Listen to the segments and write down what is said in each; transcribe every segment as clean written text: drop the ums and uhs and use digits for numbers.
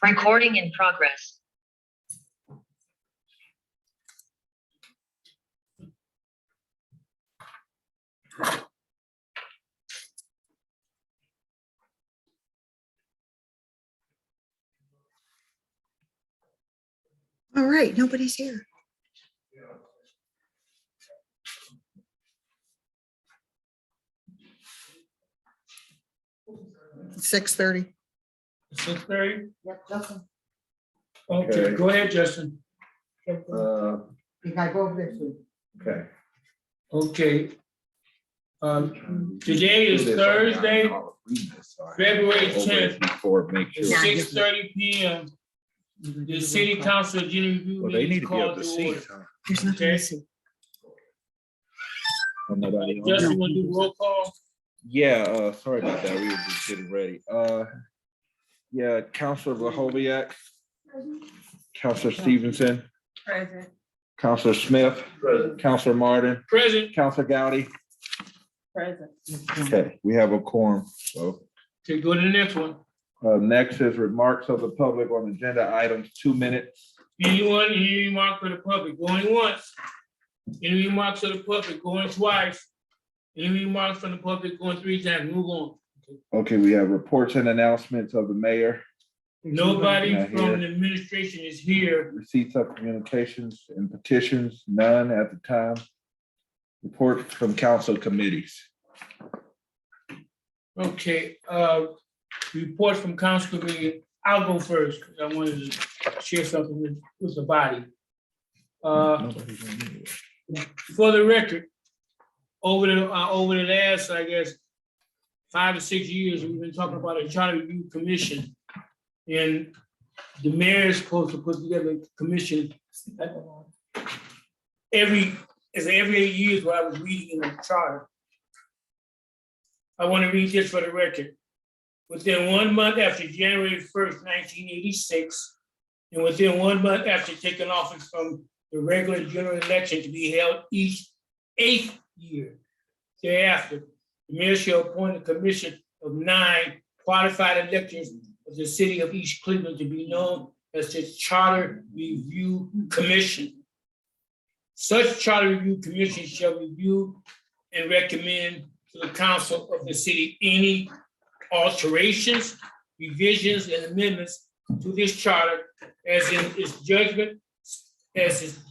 Recording in progress. All right, nobody's here. It's 6:30. 6:30? Yep, Justin. Okay, go ahead, Justin. You gotta go over this one. Okay. Okay. Today is Thursday, February 10th, Before, make at sure. 6:30 p.m. The City Council Agenda Review Well, they meeting need is to be able called to to see. order. There's nothing Okay. to see. Nobody on. Justin, want to do roll call? Yeah, sorry about that. We were just getting ready. Yeah, Counselor Lahoviac, Counselor Stevenson, Present. Counselor Smith, Counselor Martin, Present. Counselor Gowdy. Present. Okay, we have a quorum. So Okay, go to the next one. next is remarks of the public on agenda items, 2 minutes. Anyone, any remark for the public going once? Any remarks of the public going twice? Any remarks from the public going 3 times? Move on. Okay, we have reports and announcements of the mayor, Nobody Not from here. the administration is here. receipts of communications and petitions, none at the time. Report from council committees. Okay, reports from council committee. I'll go first because I wanted to share something with the body. For the record, over the last, I guess, 5 to 6 years, we've been talking about a charter review commission. And the mayor is supposed to put together a commission every 8 years what I was reading in the charter. I want to read this for the record. Within 1 month after January 1st, 1986, and within 1 month after taking office from the regular general election to be held each 8th year thereafter, the mayor shall appoint a commission of 9 qualified electors of the city of East Cleveland to be known as the Charter Review Commission. Such charter review commission shall review and recommend to the council of the city any alterations, revisions, and amendments to this charter as its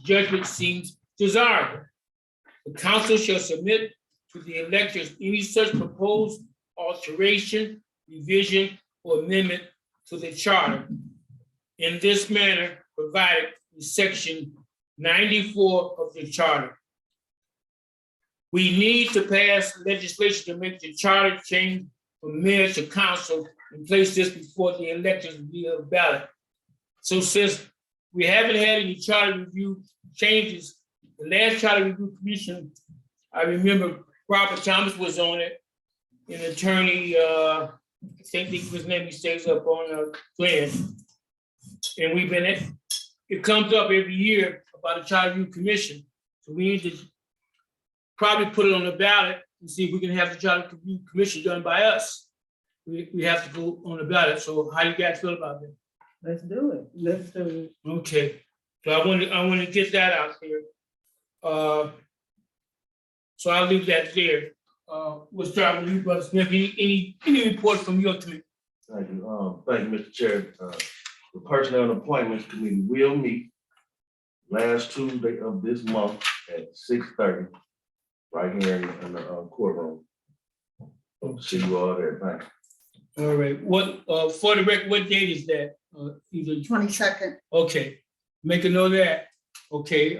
judgment seems desirable. The council shall submit to the electors any such proposed alteration, revision, or amendment to the charter in this manner provided in section 94 of the charter. We need to pass legislation to make the charter change from mayor to council and place this before the electors via ballot. So since we haven't had any charter review changes, the last charter review commission, I remember Robert Thomas was on it, an attorney, I think his name, he stays up on Glenn. And we've been, it comes up every year about a charter review commission. So we need to probably put it on the ballot and see if we can have the charter review commission done by us. We have to go on the ballot. So how do you guys feel about that? Let's do it. Let's do it. Okay, so I want to get that out there. So I'll leave that there. We'll start with you, Brother Smith. Any report from your committee? Thank you. Thank you, Mr. Chair. The Personnel and Appointments Committee will meet last Tuesday of this month at 6:30, right here in the courtroom. See you all there. Thank you. All right, what, for the record, what date is that? Either, 22nd. okay, make a note of that. Okay,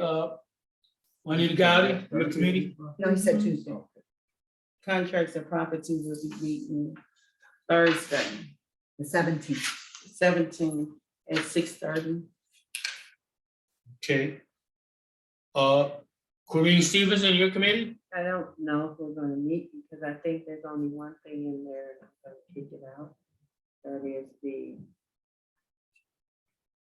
Juanita Gowdy, your committee? No, he said Tuesday. Contracts and property will be meeting Thursday, The 17th. 17 at 6:30. Okay. Corinne Stevenson, your committee? I don't know if we're gonna meet because I think there's only one thing in there and I'm gonna kick it out. That is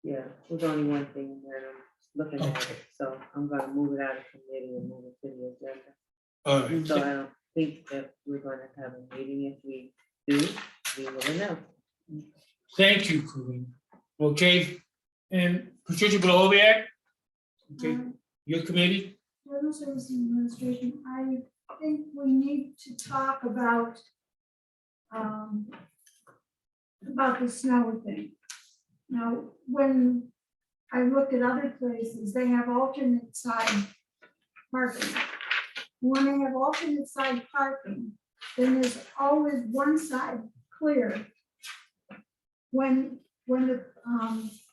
there's only one thing in there and I'm looking at it. So I'm gonna move it out of committee and move it to the agenda. All right. So I don't think that we're gonna have a meeting. If we do, we will announce. Thank you, Corinne. Okay, and Patricia Bloviak? Okay, Um, your committee? General Services Administration, I think we need to talk about the snow thing. Now, when I looked at other places, they have alternate side parking. When they have alternate side parking, then there's always one side clear when the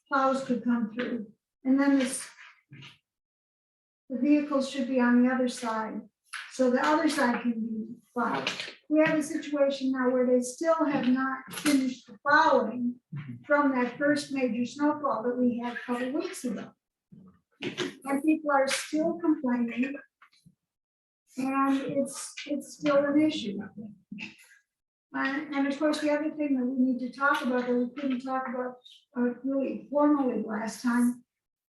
plows could come through. And then the vehicles should be on the other side, so the other side can be plowed. We have a situation now where they still have not finished the plowing from that first major snowfall that we had a couple weeks ago. And people are still complaining, and it's still an issue. And of course, the other thing that we need to talk about, that we couldn't talk about really formally last time,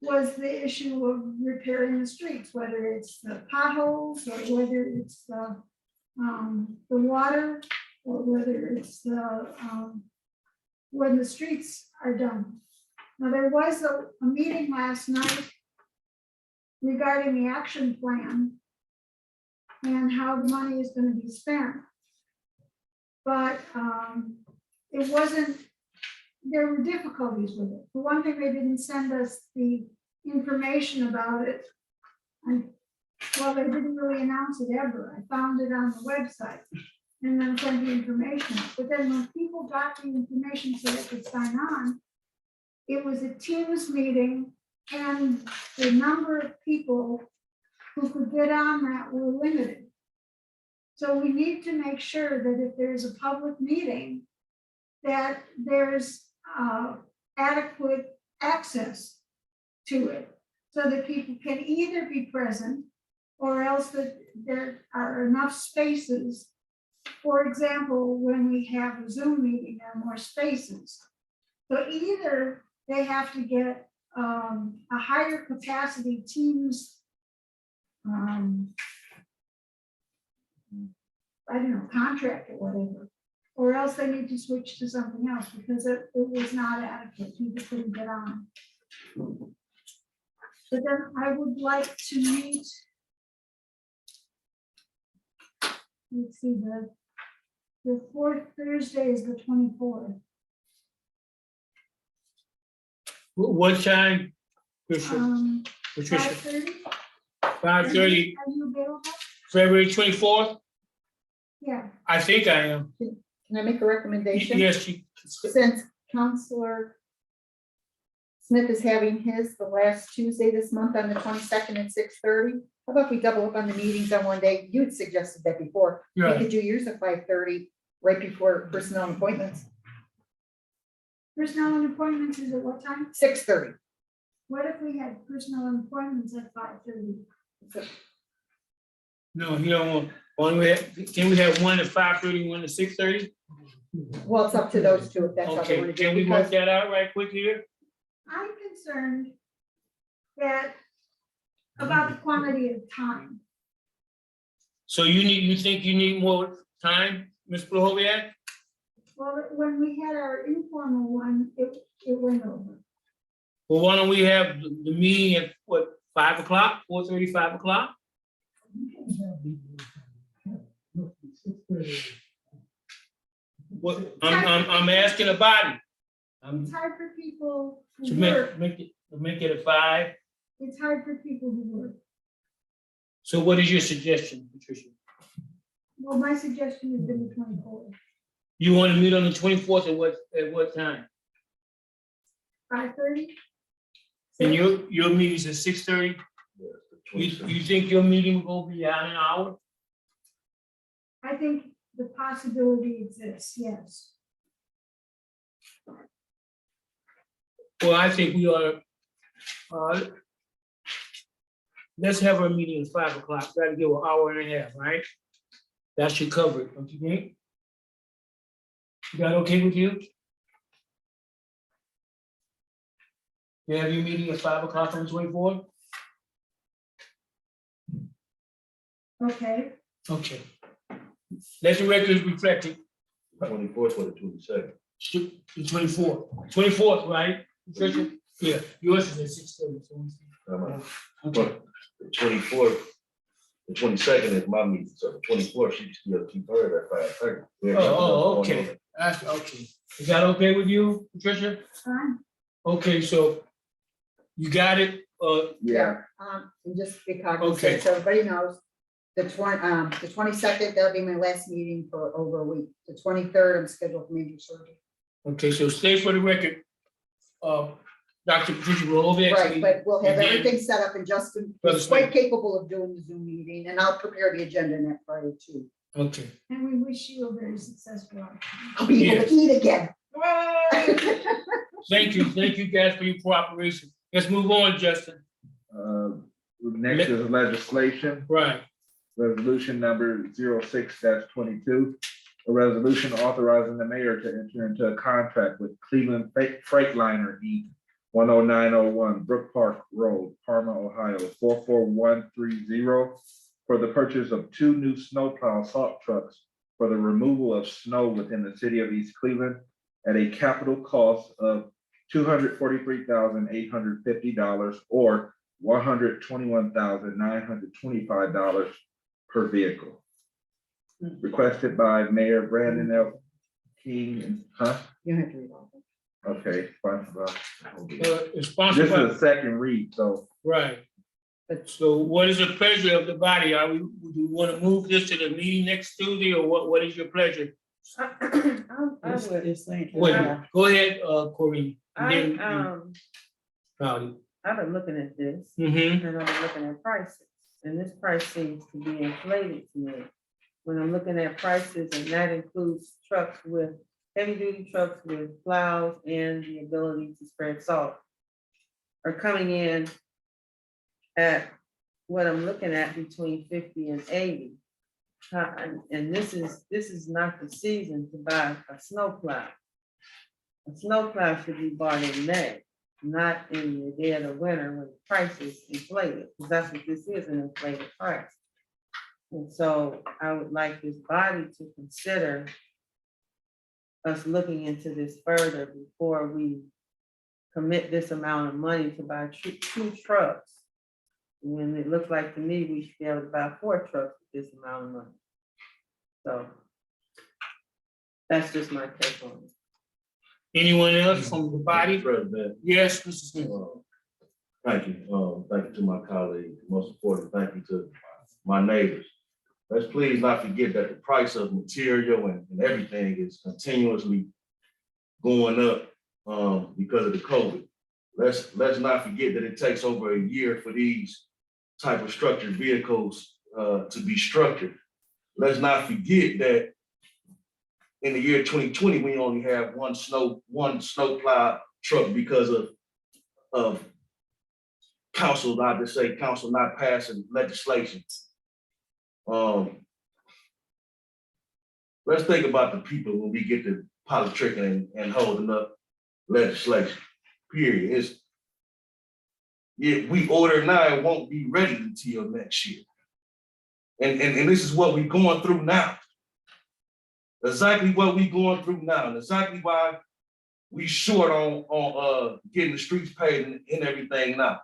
was the issue of repairing the streets, whether it's the potholes or whether it's the water, or whether it's when the streets are done. Now, there was a meeting last night regarding the action plan and how the money is going to be spent. But it wasn't, there were difficulties with it. For one thing, they didn't send us the information about it. And well, they didn't really announce it ever. I found it on the website and then sent the information. But then when people got the information so they could sign on, it was a Teams meeting, and the number of people who could get on that were limited. So we need to make sure that if there's a public meeting, that there's adequate access to it, so that people can either be present or else that there are enough spaces. For example, when we have a Zoom meeting, there are more spaces. So either they have to get a higher capacity Teams, I don't know, contract or whatever, or else they need to switch to something else because it was not adequate. People couldn't get on. But then I would like to meet, let's see, the fourth Thursday is the 24th. What time? Patricia, 5:30. 5:30, Are you available? February 24th? Yeah. I think I am. Can I make a recommendation? Yes, Since Counselor Smith is having his the last Tuesday this month on the 22nd at 6:30, how about we double up on the meetings on one day? You had suggested that before. We right. could do yours at 5:30, right before personnel and appointments, Personnel and appointments is at what time? 6:30. What if we had personnel and appointments at 5:30? No, you don't want, can we have one at 5:30, one at 6:30? Well, it's up to those two if that's how they Okay, want to do can it. we work Because that out right quick here? I'm concerned that about the quantity of time. So you think you need more time, Ms. Bloviak? Well, when we had our informal one, it went over. Well, why don't we have the meeting at what, 5 o'clock, 4:30, 5 o'clock? What, I'm asking about it. It's hard for people To who work. make it at 5. It's hard for people who work. So what is your suggestion, Patricia? Well, my suggestion has been the 24th, You want to meet on the 24th at what time? 5:30. And your meeting's at 6:30? You think your meeting will be out an hour? I think the possibility exists, yes. Well, I think we ought to, let's have our meeting at 5 o'clock, try to give an hour and a half, right? That should cover it, don't you think? Is that okay with you? You have your meeting at 5 o'clock on the 24th? Okay, Okay. Let the records reflect it, 24th or the 22nd. the 24th, 24th, right? Patricia? Yeah, yours is at 6:30. Okay, The 24th, the 22nd is my meeting, so the 24th, she can still keep her at 5:30. okay, that's okay. Is that okay with you, Patricia? Fine. Okay, so you got it, Yeah, And just be Okay. cognizant, so everybody knows, the 22nd, that'll be my last meeting for over a week. The 23rd, I'm scheduled for major surgery. okay, so stay for the record. Dr. Patricia Rolovek. Right, but we'll have and then- everything set up, and Justin Brother is quite Smith. capable of doing the Zoom meeting, and I'll prepare the agenda next Friday too. Okay, And we wish you a very successful outcome. I'll be able to eat again. thank you guys for your cooperation. Let's move on, Justin. next is legislation. Right, Resolution number 06-22. A resolution authorizing the mayor to enter into a contract with Cleveland Freightliner Inc. 10901 Brook Park Road, Parma, Ohio, 44130 for the purchase of 2 new snowplow salt trucks for the removal of snow within the city of East Cleveland at a capital cost of $243,850 or $121,925 per vehicle. Requested by Mayor Brandon L. King, huh? You don't have to read all of it. Okay, fine. Well, it's this sponsored is by, a second read, so right. So what is the pleasure of the body? Do we want to move this to the meeting next Tuesday, or what is your pleasure? I would, Wait, go ahead, Corey. I've Rowdy. been looking at this. Mm-hmm, And I'm looking at prices, and this price seems to be inflated to me. When I'm looking at prices, and that includes trucks with, heavy duty trucks with plows and the ability to spread salt, are coming in at what I'm looking at between 50 and 80. And this is not the season to buy a snowplow. A snowplow should be bought in May, not in the dead of winter when the price is inflated, because that's what this is, an inflated price. And so I would like this body to consider us looking into this further before we commit this amount of money to buy 2 trucks. When it looks like to me, we should be able to buy 4 trucks with this amount of money. So that's just my take on it. anyone else from the body? President, Yes, Mr. Smith. thank you. Thank you to my colleagues. Most important, thank you to my neighbors. Let's please not forget that the price of material and everything is continuously going up because of the COVID. Let's not forget that it takes over a year for these type of structured vehicles to be structured. Let's not forget that in the year 2020, we only have one snowplow truck because of council not passing legislation. Let's think about the people when we get to politicking and holding up legislation, period. We order now, it won't be ready until next year. And this is what we're going through now. Exactly what we're going through now, and exactly why we short on getting the streets paid and everything now.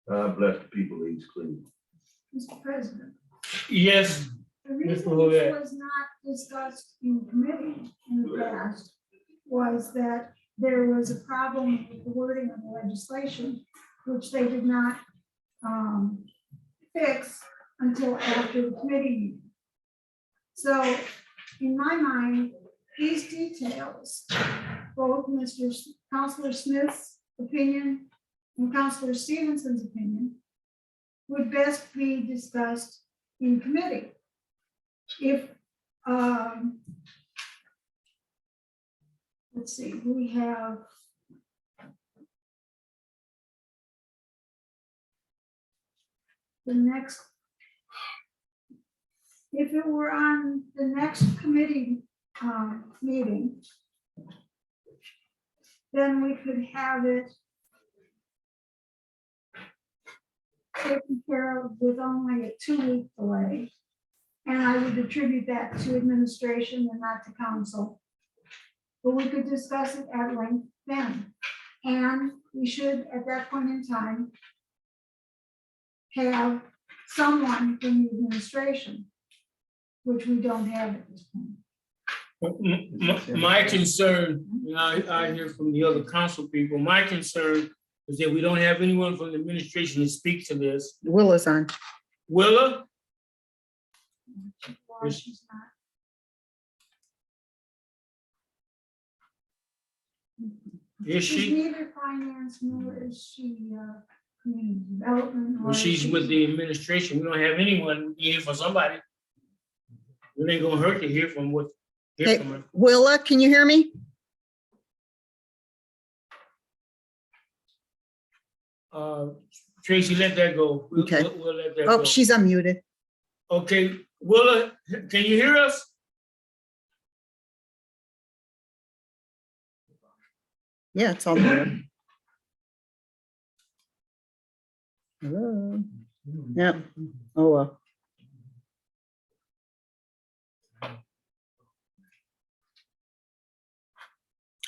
God bless the people of East Cleveland. Mr. President, Yes, the reason Ms. this Lovett. was not discussed in committee in the past was that there was a problem with the wording of the legislation, which they did not fix until after the committee meeting. So in my mind, these details, both Councilor Smith's opinion and Councilor Stevenson's opinion, would best be discussed in committee. If, let's see, we have the next, if it were on the next committee meeting, then we could have it taken care of with only a 2-week delay. And I would attribute that to administration and not to council. But we could discuss it at length then. And we should, at that point in time, have someone from the administration, which we don't have at this point. My concern, and I hear from the other council people, my concern is that we don't have anyone from the administration to speak to this. Will is on. Willa, Well, she's not. is She's she? neither finance nor is she community development. Well, or she's is with she- the administration. We don't have anyone. We hear from somebody. It ain't gonna hurt to hear from what, hear Hey. from her. Willa, can you hear me? Tracy, let that go. Okay. We'll let that go. Oh, she's unmuted. Okay, Willa, can you hear us? Yeah, it's all muted. Hello. Yeah. Oh, well.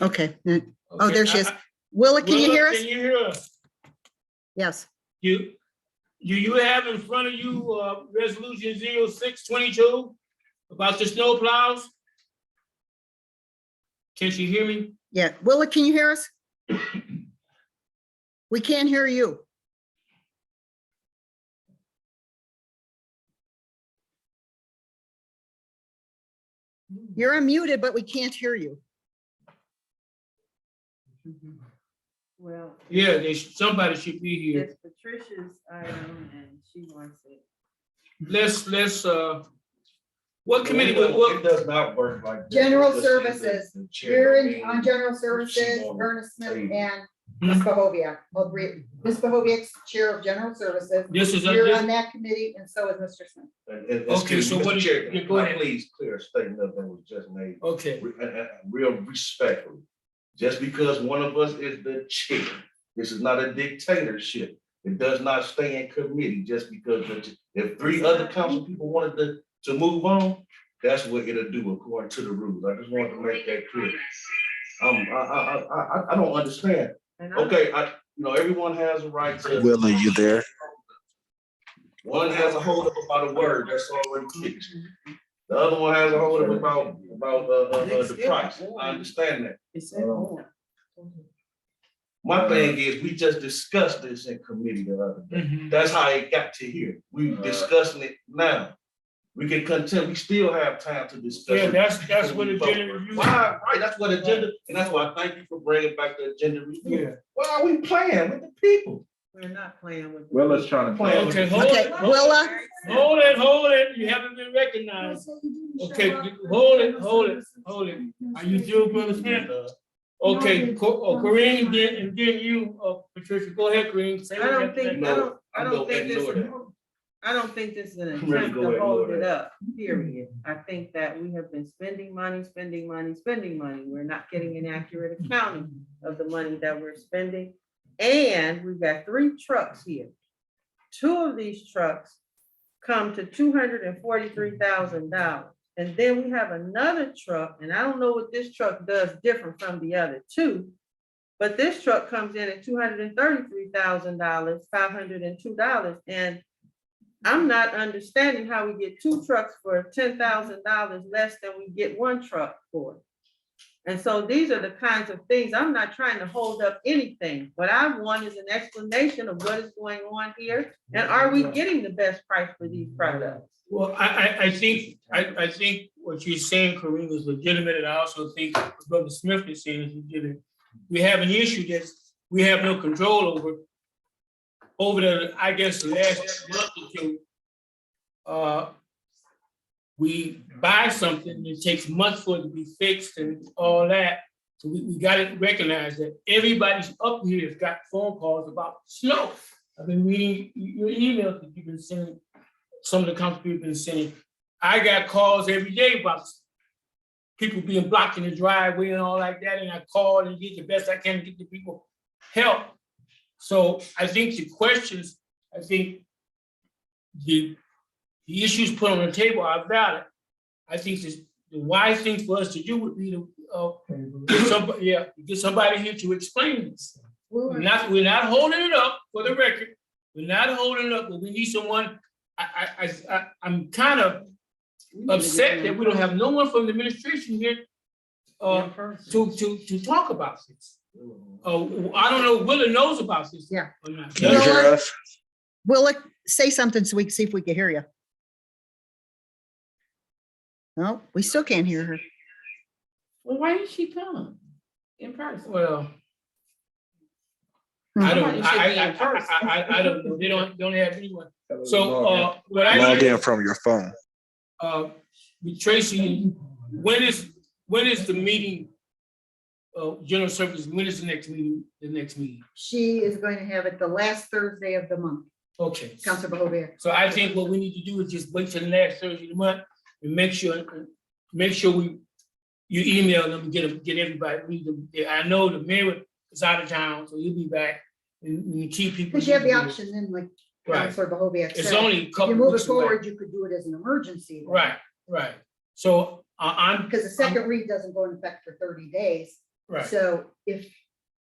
Okay. Oh, Okay, there she is. I- Willa, can you Willa, hear us? Can you hear us? Yes. You have in front of you, resolution 0622 about the snow plows? Can she hear me? Yeah. Willa, can you hear us? We can't hear you. You're unmuted, but we can't hear you. Well, Yeah, somebody should be here. it's Patricia's item and she wants it. Let's, what committee, It what, does not work like that. General It's just the- services. the chair You're in meeting. on general services, wanted Ernest Smith to- and Ms. Bahoviak. Well, Ms. Bahoviak's chair of general services. this is, You're a- on that committee and so is Mr. Smith. Okay, so what Mr. is- Chair, yeah, go can I ahead. please clear a statement that was just made, okay, real respectfully. Just because one of us is the chair, this is not a dictatorship. It does not stay in committee just because if three other council people wanted to move on, that's what it'll do according to the rules. I just wanted to make that clear. I don't understand. And Okay, everyone has a right to. Will, are you there? One has a hold up about a word, that's already fixed. The other one has a hold up about the price. I understand that. My thing is, we just discussed this in committee the other day. mhm. That's how it got to here. We discussing it now. We can continue, we still have time to discuss. Yeah, it. that's what agenda review. Right, that's what agenda, and that's why I thank you for bringing back the agenda review. Yeah. Why are we playing with the people? we're not playing with. Well, let's try to. Okay, hold Okay, it, Willa, hold it, you haven't been recognized. So you didn't Okay, show up for hold it, general hold it, services hold it. because Are you through, Brother Smith? Okay, Corinne, and then you, Patricia, go ahead, Corinne. Say I what you don't have to think, say. No, I I'm don't gonna think this, ignore that. I don't think this is an I'm ready to attempt go to hold ignore it that. up, period. I think that we have been spending money. We're not getting an accurate accounting of the money that we're spending. And we've got 3 trucks here. 2 of these trucks come to $243,000. And then we have another truck, and I don't know what this truck does different from the other 2. But this truck comes in at $233,000, $502. And I'm not understanding how we get 2 trucks for $10,000 less than we get 1 truck for. And so these are the kinds of things, I'm not trying to hold up anything. What I want is an explanation of what is going on here. And are we getting the best price for these products? Well, I think what you're saying, Corinne, is legitimate, and I also think what Brother Smith is saying is legitimate. We have an issue that we have no control over the, I guess, the last month or 2. We buy something, it takes months for it to be fixed and all that. So we gotta recognize that everybody's up here has got phone calls about snow. I've been reading your emails that you've been sending, some of the council people have been sending. I got calls every day about people being blocked in the driveway and all like that, and I call and get the best I can to get the people help. So I think the questions, I think the the issues put on the table are valid, I think the wise thing for us to do would be to, get somebody here to explain this. We're not holding it up for the record. We're not holding it up, but we need someone. I'm kind of upset that we don't have no one from the administration here to talk about this. I don't know, Willa knows about this. Yeah. Or not. Can you hear us? Will, say something so we can see if we can hear you. No, we still can't hear her. Well, why didn't she come in person? Well, Hmm. I don't, Somebody should be in person. I don't know, they don't have anyone. So, what I. Log in from your phone. Tracy, when is the meeting? General Services, when is the next meeting? She is going to have it the last Thursday of the month, Okay. Councilor Bahovic. So I think what we need to do is just wait till the last Thursday of the month and make sure you email them and get everybody, read them. I know the mayor is out of town, so he'll be back and keep people. Because you have the option then, like Right. Councilor Bahovic It's said, only a if couple you move it weeks away. forward, you could do it as an emergency. then. Right. So Because the second read doesn't go in effect for 30 days. right. So if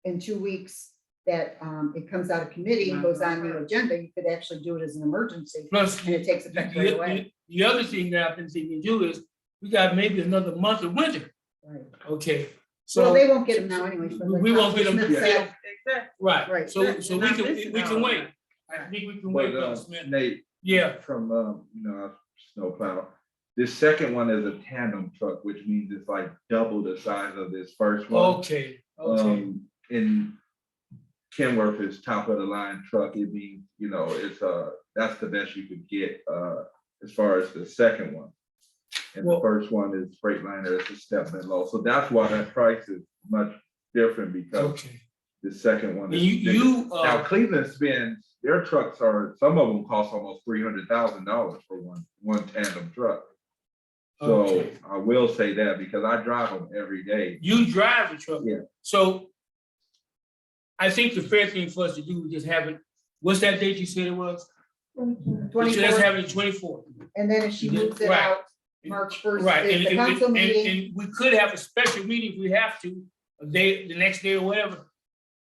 in 2 weeks that it comes out of committee and goes on the agenda, you could actually do it as an emergency Plus, and it takes effect right away. the other thing that I've been thinking to do is we got maybe another month of winter. Right. Okay. Well, So, they won't get them now anyway. so like We won't get 'em. Councilor Smith said, Exactly. right. Right. So we can wait. Right. I think we can wait. But, Smith. Nate, Yeah. from, snowplow. This second one is a tandem truck, which means it's like double the size of this first one. Okay. In Kenworth is top of the line truck, it means, it's that's the best you could get as far as the second one. And the Well- first one is Freightliner, it's a step below, so that's why that price is much different because Okay. the second one And is. you Now Cleveland spends, their trucks some of them cost almost $300,000 for one tandem truck. So Okay. I will say that because I drive them every day. You drive the truck. Yeah. So I think the fair thing for us to do is just have it, what's that date you said it was? Let's 24th, have it 24th. and then if she moves it Right. out, March 1st Right, is the council meeting. and we could have a special meeting if we have to, the next day or whatever,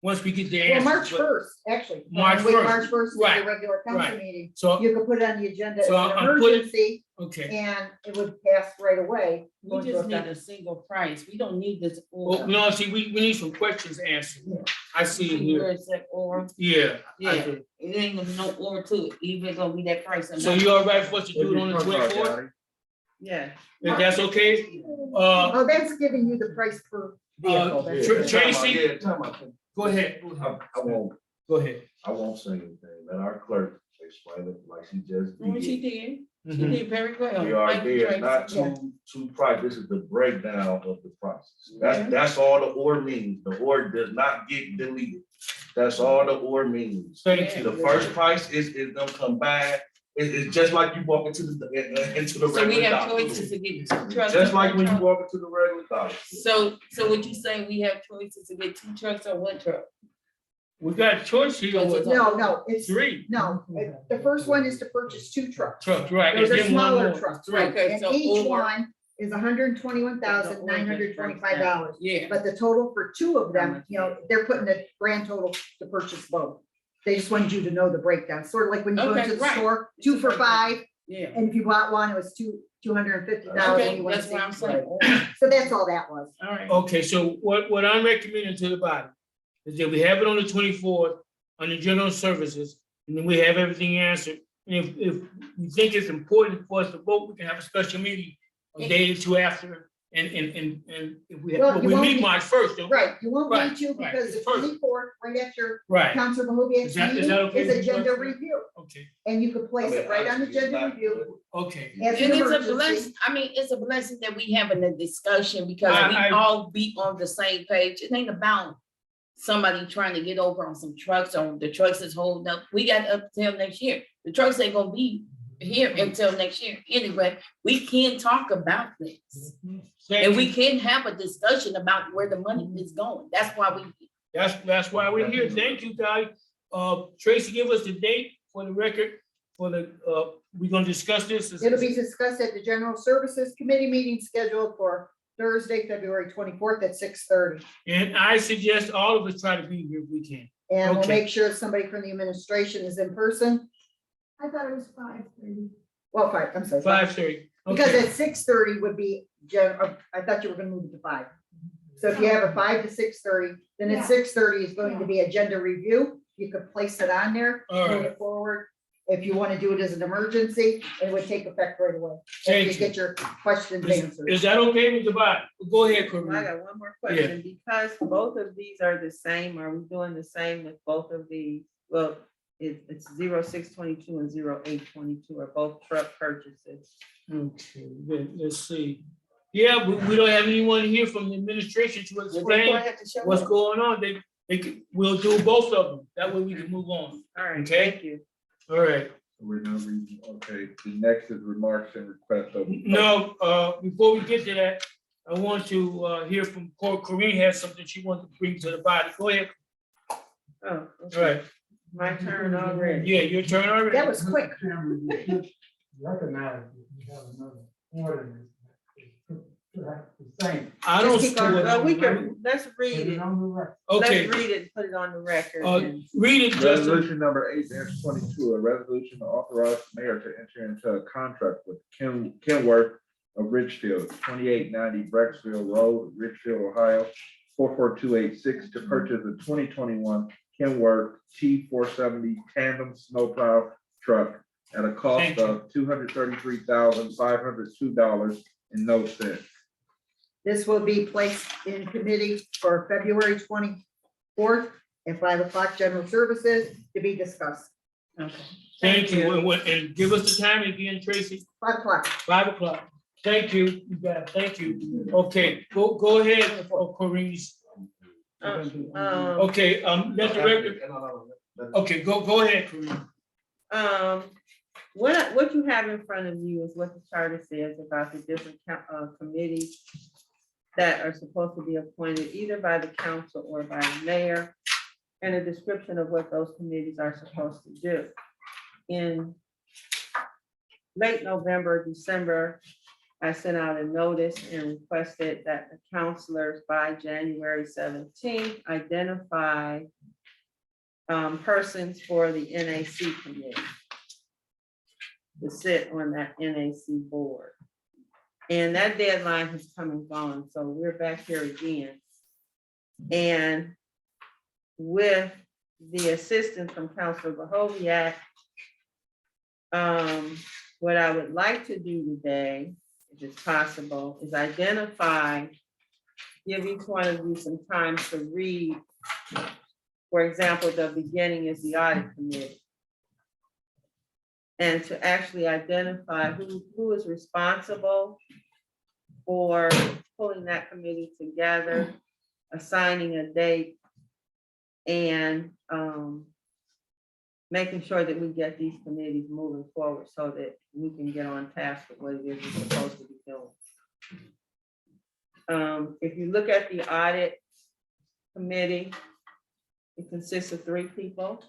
once we get the Well, answer. March 1st, actually. March Wait, 1st, March 1st is right, the regular council right. meeting. So, You could put it on the agenda as So an I'm putting- emergency okay, and it would pass right away. We Go into just need effect. a single price. We don't need this. well, no, see, we need some questions answered. I see it here, Where it's at, or, yeah. I yeah, do. it ain't gonna be no or to it, even gonna be that price. or So not. you all right for us to do it on the 24th? Yeah. If that's okay? Oh, that's giving you the price per vehicle. that's Tr- it. Tracy? Yeah, time out. Go ahead, I won't, go ahead. I won't say anything. Let our clerk explain it like she just What she did. did, she did very well. We are Thank you, there, not Tracy. two price. This is the breakdown of the prices. That's all the or means. The or does not get deleted. That's all the or means. Thank you. The first price is gonna come back. It's just like you walk into the So we regular have dollar. choices to get two trucks. Just like when you one truck. walk into the regular dollar. So what you saying, we have choices to get 2 trucks or 1 truck? We got a choice here with No, it's, 3 no, the first one is to purchase 2 trucks. trucks, right? Those are and then one smaller more. trucks, Three. right, Okay, and so each or- one is $121,925. Yeah. But the total for 2 of them, they're putting the grand total to purchase both. They just wanted you to know the breakdown, sort of like when you go Okay, into the right. store, 2 for $5, Yeah. and if you bought one, it was $250,000. Okay, You wanna that's see- what I'm saying. So that's all that was. All right. Okay, so what I'm recommending to the body is that we have it on the 24th under general services, and then we have everything answered. And if we think it's important for us to vote, we can have a special meeting a day or 2 after. And if we Well, have, you we won't meet be- March 1st, don't we? Right, you won't Right, need to right, because the it's first. 24th, right after Right, Councilor Mahobian's Is that meeting okay is with you, agenda Councilor? review. okay, And you could place I mean, it right on honestly, it's agenda not review okay. as And an it's a emergency. blessing, it's a blessing that we having a discussion because we I- all be on the same page. It ain't about somebody trying to get over on some trucks or the trucks is holding up. We got up till next year. The trucks ain't gonna be here until next year. Anyway, we can talk about this. Thank And you. we can have a discussion about where the money is going. That's why we, That's why we're here. Thank you, guys. Tracy, give us the date for the record for the we gonna discuss this? It'll be discussed at the General Services Committee meeting scheduled for Thursday, February 24th at 6:30. And I suggest all of us try to be here if we can. And we'll Okay. make sure somebody from the administration is in person. I thought it was 5:30. Well, I'm sorry. 5:30. Because Okay, at 6:30 would be, I thought you were gonna move it to 5. So if you have a 5 to 6:30, then Yeah. at 6:30 is going to be agenda review. You could place it on there, All move right. it forward. If you want to do it as an emergency, it would take effect right away. After you Thank you. get your questions answered. Is that okay with the body? Go ahead, I Corinne. got one more question, because both of these are the same, are we doing the same with both of these? Well, it's 0622 and 0822 are both truck purchases. Okay, let's see. Yeah, we don't have anyone here from the administration to explain what's going on. We'll do both of them. That way we can move on. All right, Okay. thank you. All right. We're now reading, okay, the next is remarks and requests of. No, before we get to that, I want to hear from Corinne has something she wants to bring to the body. Go ahead. Oh, All okay. right. My turn already. Yeah, your turn already. That was quick. Recognize if you have another ordinance. The same. I don't. Just keep on- Well, we can, let's read it. On the record. Okay, Let's read it, put it on the record. and- read it, Justin. Resolution number 8-22, a resolution to authorize the mayor to enter into a contract with Kenworth of Richfield, 2890 Brecksville Road, Richfield, Ohio, 44286, to purchase a 2021 Kenworth T470 tandem snowplow truck at a cost Thank you. of $233,502 and no cents. This will be placed in committee for February 24th at 5 o'clock, general services to be discussed. Okay. Thank you. And give us the time again, Tracy. 5 o'clock. 5 o'clock. Thank you. You got it. Thank you. Okay, go ahead, Corinne. Okay, let the record, okay, go ahead, Corinne. What you have in front of you is what the charter says about the different committees that are supposed to be appointed either by the council or by the mayor, and a description of what those committees are supposed to do. In late November, December, I sent out a notice and requested that the counselors by January 17th identify persons for the NAC committee to sit on that NAC board. And that deadline has come and gone, so we're back here again. And with the assistance from Councilor Bahoviak, what I would like to do today, if it's possible, is identify, give each one of you some time to read. For example, the beginning is the audit committee. And to actually identify who is responsible for pulling that committee together, assigning a date, and making sure that we get these committees moving forward so that we can get on task with what it is we're supposed to be doing. If you look at the audit committee, it consists of 3 people.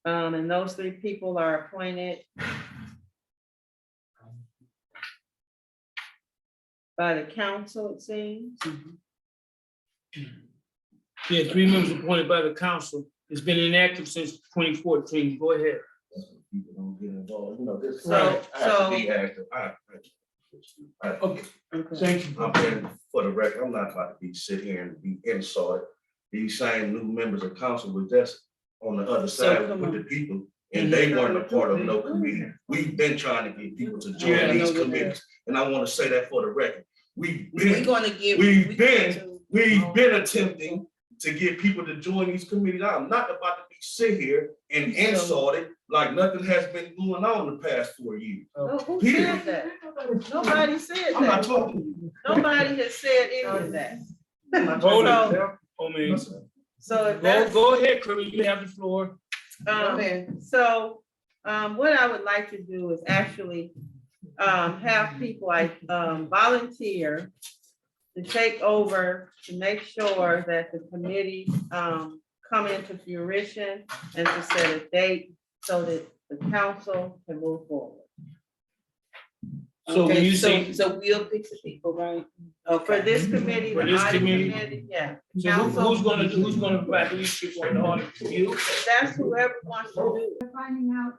And those 3 people are appointed by the council, it seems. Yeah, 3 members appointed by the council. It's been inactive since 2014. Go ahead. People don't get involved, you know, this. So- I have to be active. Okay, Okay. thank you. I'm saying for the record, I'm not about to be sit here and be insulted. These same new members of council were just on the other side come with on. the people, and they weren't a part of no committee. We've been trying to get people to Yeah, join I these know that. committees, and I want to say that for the record. We've We're been gonna give. we've been attempting to get people to join these committees. I'm not about to be sit here and insulted like nothing has been going on the past 4 years. No, who said that? Nobody said I'm not that. talking to you. Nobody has said any of that. Hold it. So- Oh, man. So if that's. Go ahead, Corinne. You have the floor. So, what I would like to do is actually, have people volunteer to take over, to make sure that the committee, come into fruition and to set a date so that the council can move forward. So when Okay, you say, so we'll pick the people, right? For Okay. this committee, For the this audit committee? committee, yeah. so who's gonna provide leadership on the audit? You? That's whoever wants to do it. Finding out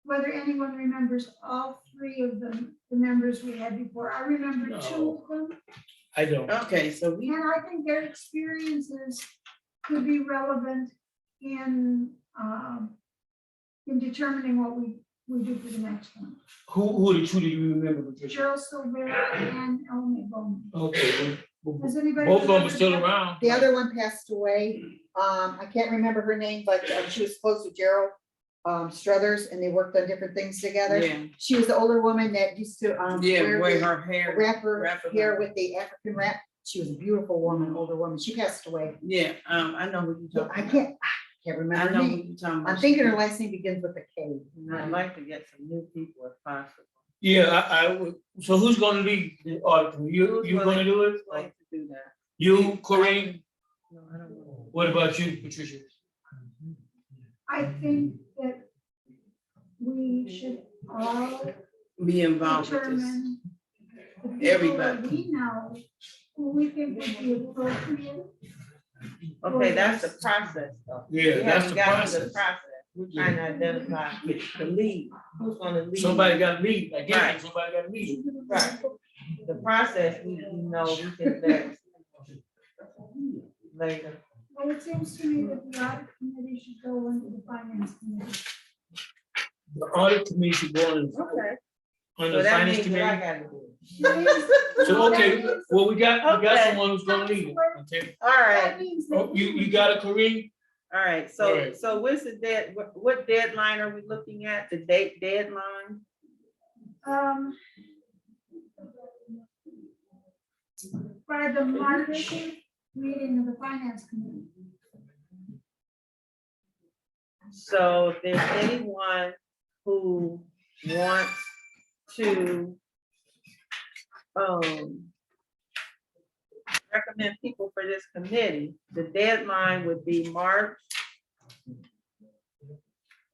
whether anyone remembers all three of the members we had before. I remember two of them, I don't. Okay, so we, and I think their experiences could be relevant in determining what we do for the next one. Who are the two that you remember, Patricia? Cheryl Silvera and Elmy Bowman. Okay. well, Does anybody? Both of them are remember still that? around. The other one passed away. I can't remember her name, but she was close to Gerald Struthers, and they worked on different things together. yeah, She was the older woman that used to yeah, wear wear the- her hair. wrap her Wrap her hair hair. with the African wrap. She was a beautiful woman, older woman. She passed away. Yeah, I know what you're I talking about. can't I remember her know what name. you're talking about. I'm thinking her last name begins with a K. And I'd like to get some new people if possible. Yeah, I would, so who's gonna lead the audit? You gonna do it? Who's going to do that? You, Corinne? No, I don't know. What about you, Patricia? I think that we should all Be involved with this. determine the people Everybody. that we know, who we think would be appropriate. Okay, that's the process though. Yeah, We that's haven't the gotten to process. the process. We're trying to identify the lead, who's gonna lead. Somebody gotta lead, like, yeah, Right. somebody gotta lead. Right. The process, we know we can vet later. Well, it seems to me that the audit committee should go into the finance committee. The audit committee should go on, Okay. on So the that finance means that I committee. gotta do it. So, okay, well, we got Okay. someone who's gonna lead it, okay? All right, That means Oh, that. you got it, Corinne? all right, All so, right. so what's the what deadline are we looking at, the deadline? By the March meeting of the finance committee. So if there's anyone who wants to recommend people for this committee, the deadline would be March.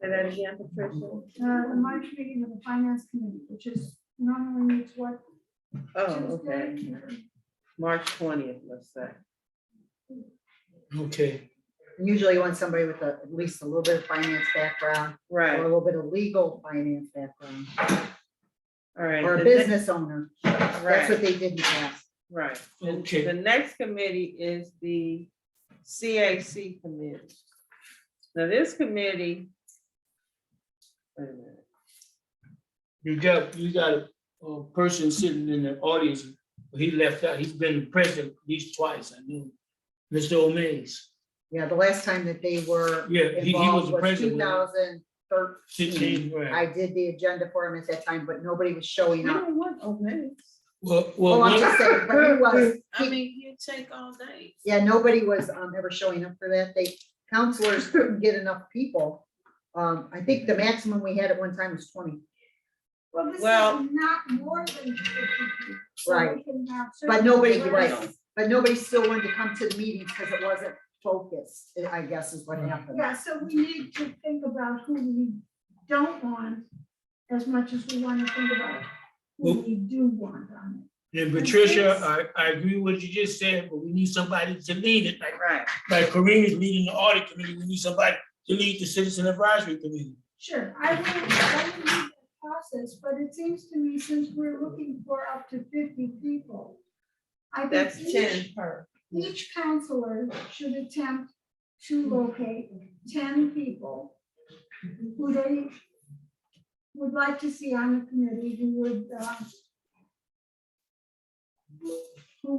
Say that again, Patricia? The March meeting of the finance committee, which is normally meets what? Oh, okay, Tuesday? March 20th, let's say. Okay, Usually you want somebody with at least a little bit of finance background, or a Right, little bit of legal finance background, all right. or a the next- business owner. That's Right. what they did in the past. Right. Okay. The next committee is the CAC committee. Now, this committee. Wait a minute. you got a person sitting in the audience, but he left out, he's been president at least twice, I knew. Mr. O'Mays, Yeah, the last time that they were yeah, he was involved the was president. 2013. 16, right. I did the agenda for him at that time, but nobody was showing We up. don't want O'Malley. Well, Well, I'm one- just saying, but he was, I mean, you take all day. yeah, nobody was ever showing up for that. Counselors couldn't get enough people. I think the maximum we had at one time was 20, Well, this is Well- not more than 50 people, so we Right. can have but certain- nobody, right, but nobody still wanted to come to the meetings because it wasn't focused, I guess is what happened. Yeah, so we need to think about who we don't want as much as we want to think about who we do want on it. And Patricia, I agree with what you just said, but we need somebody to lead it, Right. like Corinne is leading the audit committee, we need somebody to lead the citizen advisory committee. Sure, I will lead that process, but it seems to me, since we're looking for up to 50 people, I That's think 10 per. each counselor should attempt to locate 10 people who they would like to see on the committee, who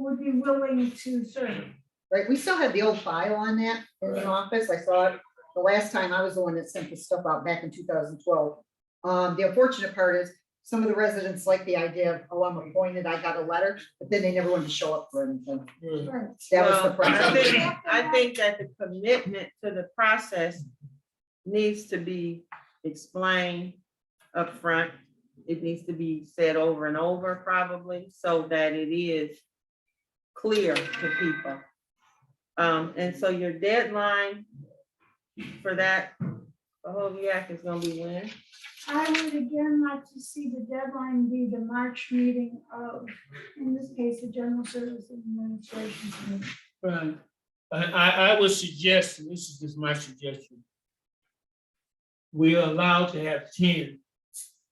would be willing to serve. Right, we still have the old file on that in the office. I saw it the last time I was the one that sent the stuff out back in 2012. The unfortunate part is some of the residents like the idea of, oh, I'm appointed, I got a letter, but then they never wanted to show up for anything. Yeah. Right. That was the Well, problem. I think that the commitment to the process needs to be explained upfront. It needs to be said over and over probably, so that it is clear to people. And so your deadline for that The Hoviac is gonna be when? I would again like to see the deadline be the March meeting of, in this case, the General Services Administration Committee. Right. I would suggest, and this is just my suggestion. We are allowed to have 10.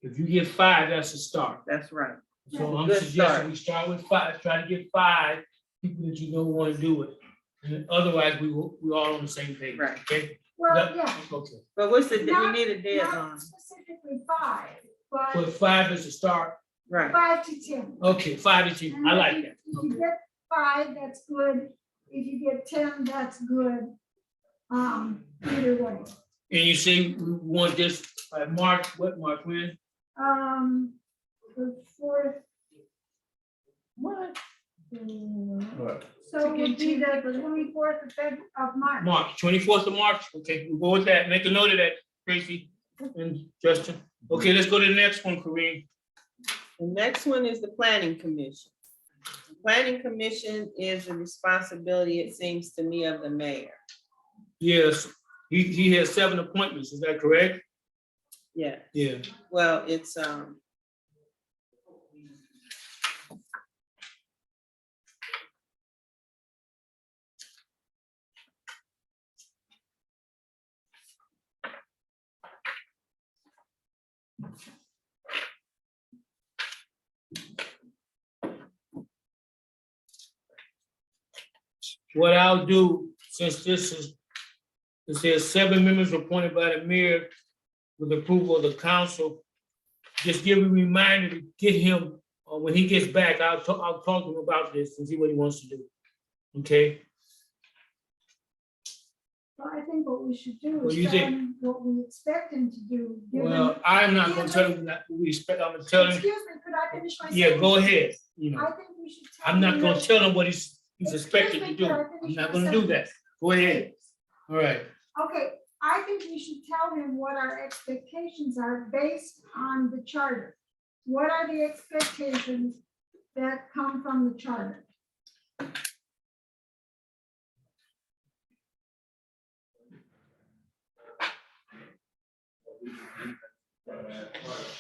If you get 5, that's a start. That's right. So I'm Good suggesting start. we start with 5, try to get 5 people that you know want to do it. And otherwise, we all on the same page, Right. okay? Well, yeah, Okay, But what's the, we Not- need a deadline, not specifically 5, but but 5 is a start. right? 5 to 10. Okay, 5 to 10, I like that. If you get 5, that's good. If you get 10, that's good. Either way. And you say we want this by March, what, March when? The 4th. What? What? So it would be the 24th of March. March, 24th of March, okay, we'll go with that, make a note of that, Tracy and Justin. Okay, let's go to the next one, Kareem. The next one is the Planning Commission. The Planning Commission is the responsibility, it seems to me, of the mayor. Yes, he has 7 appointments, is that correct? Yeah, Yeah. well, it's, What I'll do, since it says 7 members appointed by the mayor with approval of the council, just give a reminder to get him, when he gets back, I'll talk to him about this and see what he wants to do. Okay, Well, I think what we should do What is do you tell think? him what we expect him to do. given- well, I'm not gonna tell him that we expect, I'm gonna tell him, Excuse me, could I finish my? yeah, go sentence? ahead, you know. I think we should. tell I'm not him gonna that- tell him what he's Excuse expected me, to do. could I I'm finish not my gonna do that. sentence? Go ahead. All right, Okay, I think we should tell him what our expectations are based on the charter. What are the expectations that come from the charter?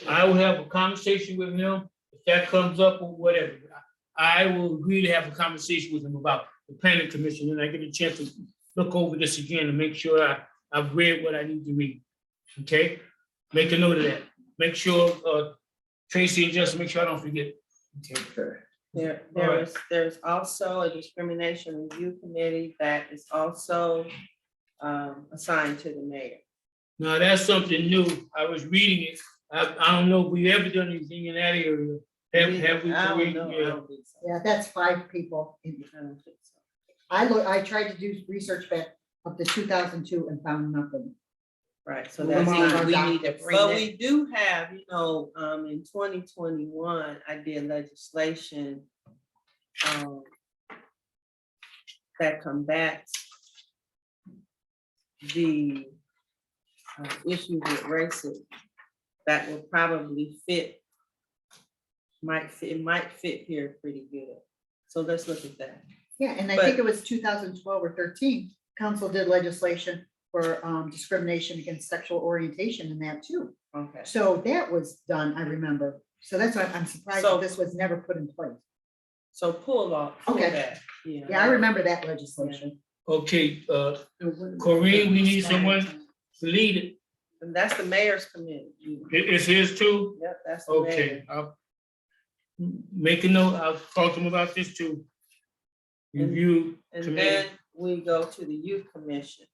I will have a conversation with him, if that comes up or whatever. I will agree to have a conversation with him about the planning commission, and I get a chance to look over this again and make sure I've read what I need to read. Okay, make a note of that. Make sure, Tracy and Justin, make sure I don't forget. Okay. Okay. there's also a discrimination review committee that is also assigned to the mayor. Now, that's something new. I was reading it. I don't know if we've ever done anything in that area. Have we? I don't Kareem? know, I Yeah. don't think so. Yeah, that's 5 people. I don't think so. I tried to do research back up to 2002 and found nothing. Right, so Well, that's, we need- not- we need to bring but that- we do have, in 2021, I did legislation that combats the issue with racism that will probably it might fit here pretty good. So let's look at that. Yeah, and I But- think it was 2012 or 13, council did legislation for discrimination against sexual orientation and that too. Okay. So that was done, I remember. So that's why I'm surprised So- that this was never put in place. So pull Okay. that. Yeah, I remember that legislation. Okay, Kareem, we need someone to lead it. And that's the mayor's committee. It's his too? Yep, that's the mayor. Okay, I'll make a note. I'll talk to him about this too. Review And committee. then we go to the youth commission.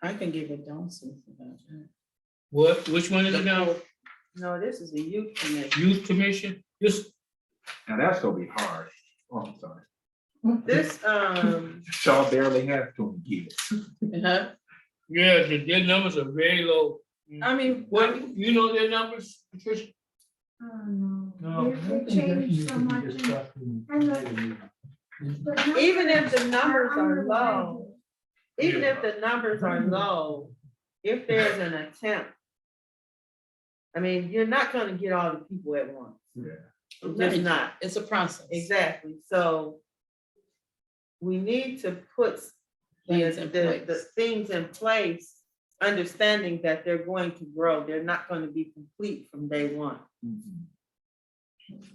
I can give it Johnson about that. What, which one is it now? No, this is the youth commission. Youth Commission? This, Now that's gonna be hard. Oh, I'm sorry. This, Shaw barely has 2 kids. Uh-huh. yeah, their numbers are very low. I mean, What, you know their numbers, Patricia? No, No. they changed so much. even if the numbers are low, even Yeah. if the numbers are low, if there's an attempt, I mean, you're not gonna get all the people at once. Yeah. It's just Right. not. It's a process. Exactly, so we need to put Things in the place. things in place, understanding that they're going to grow. They're not going to be complete from day one.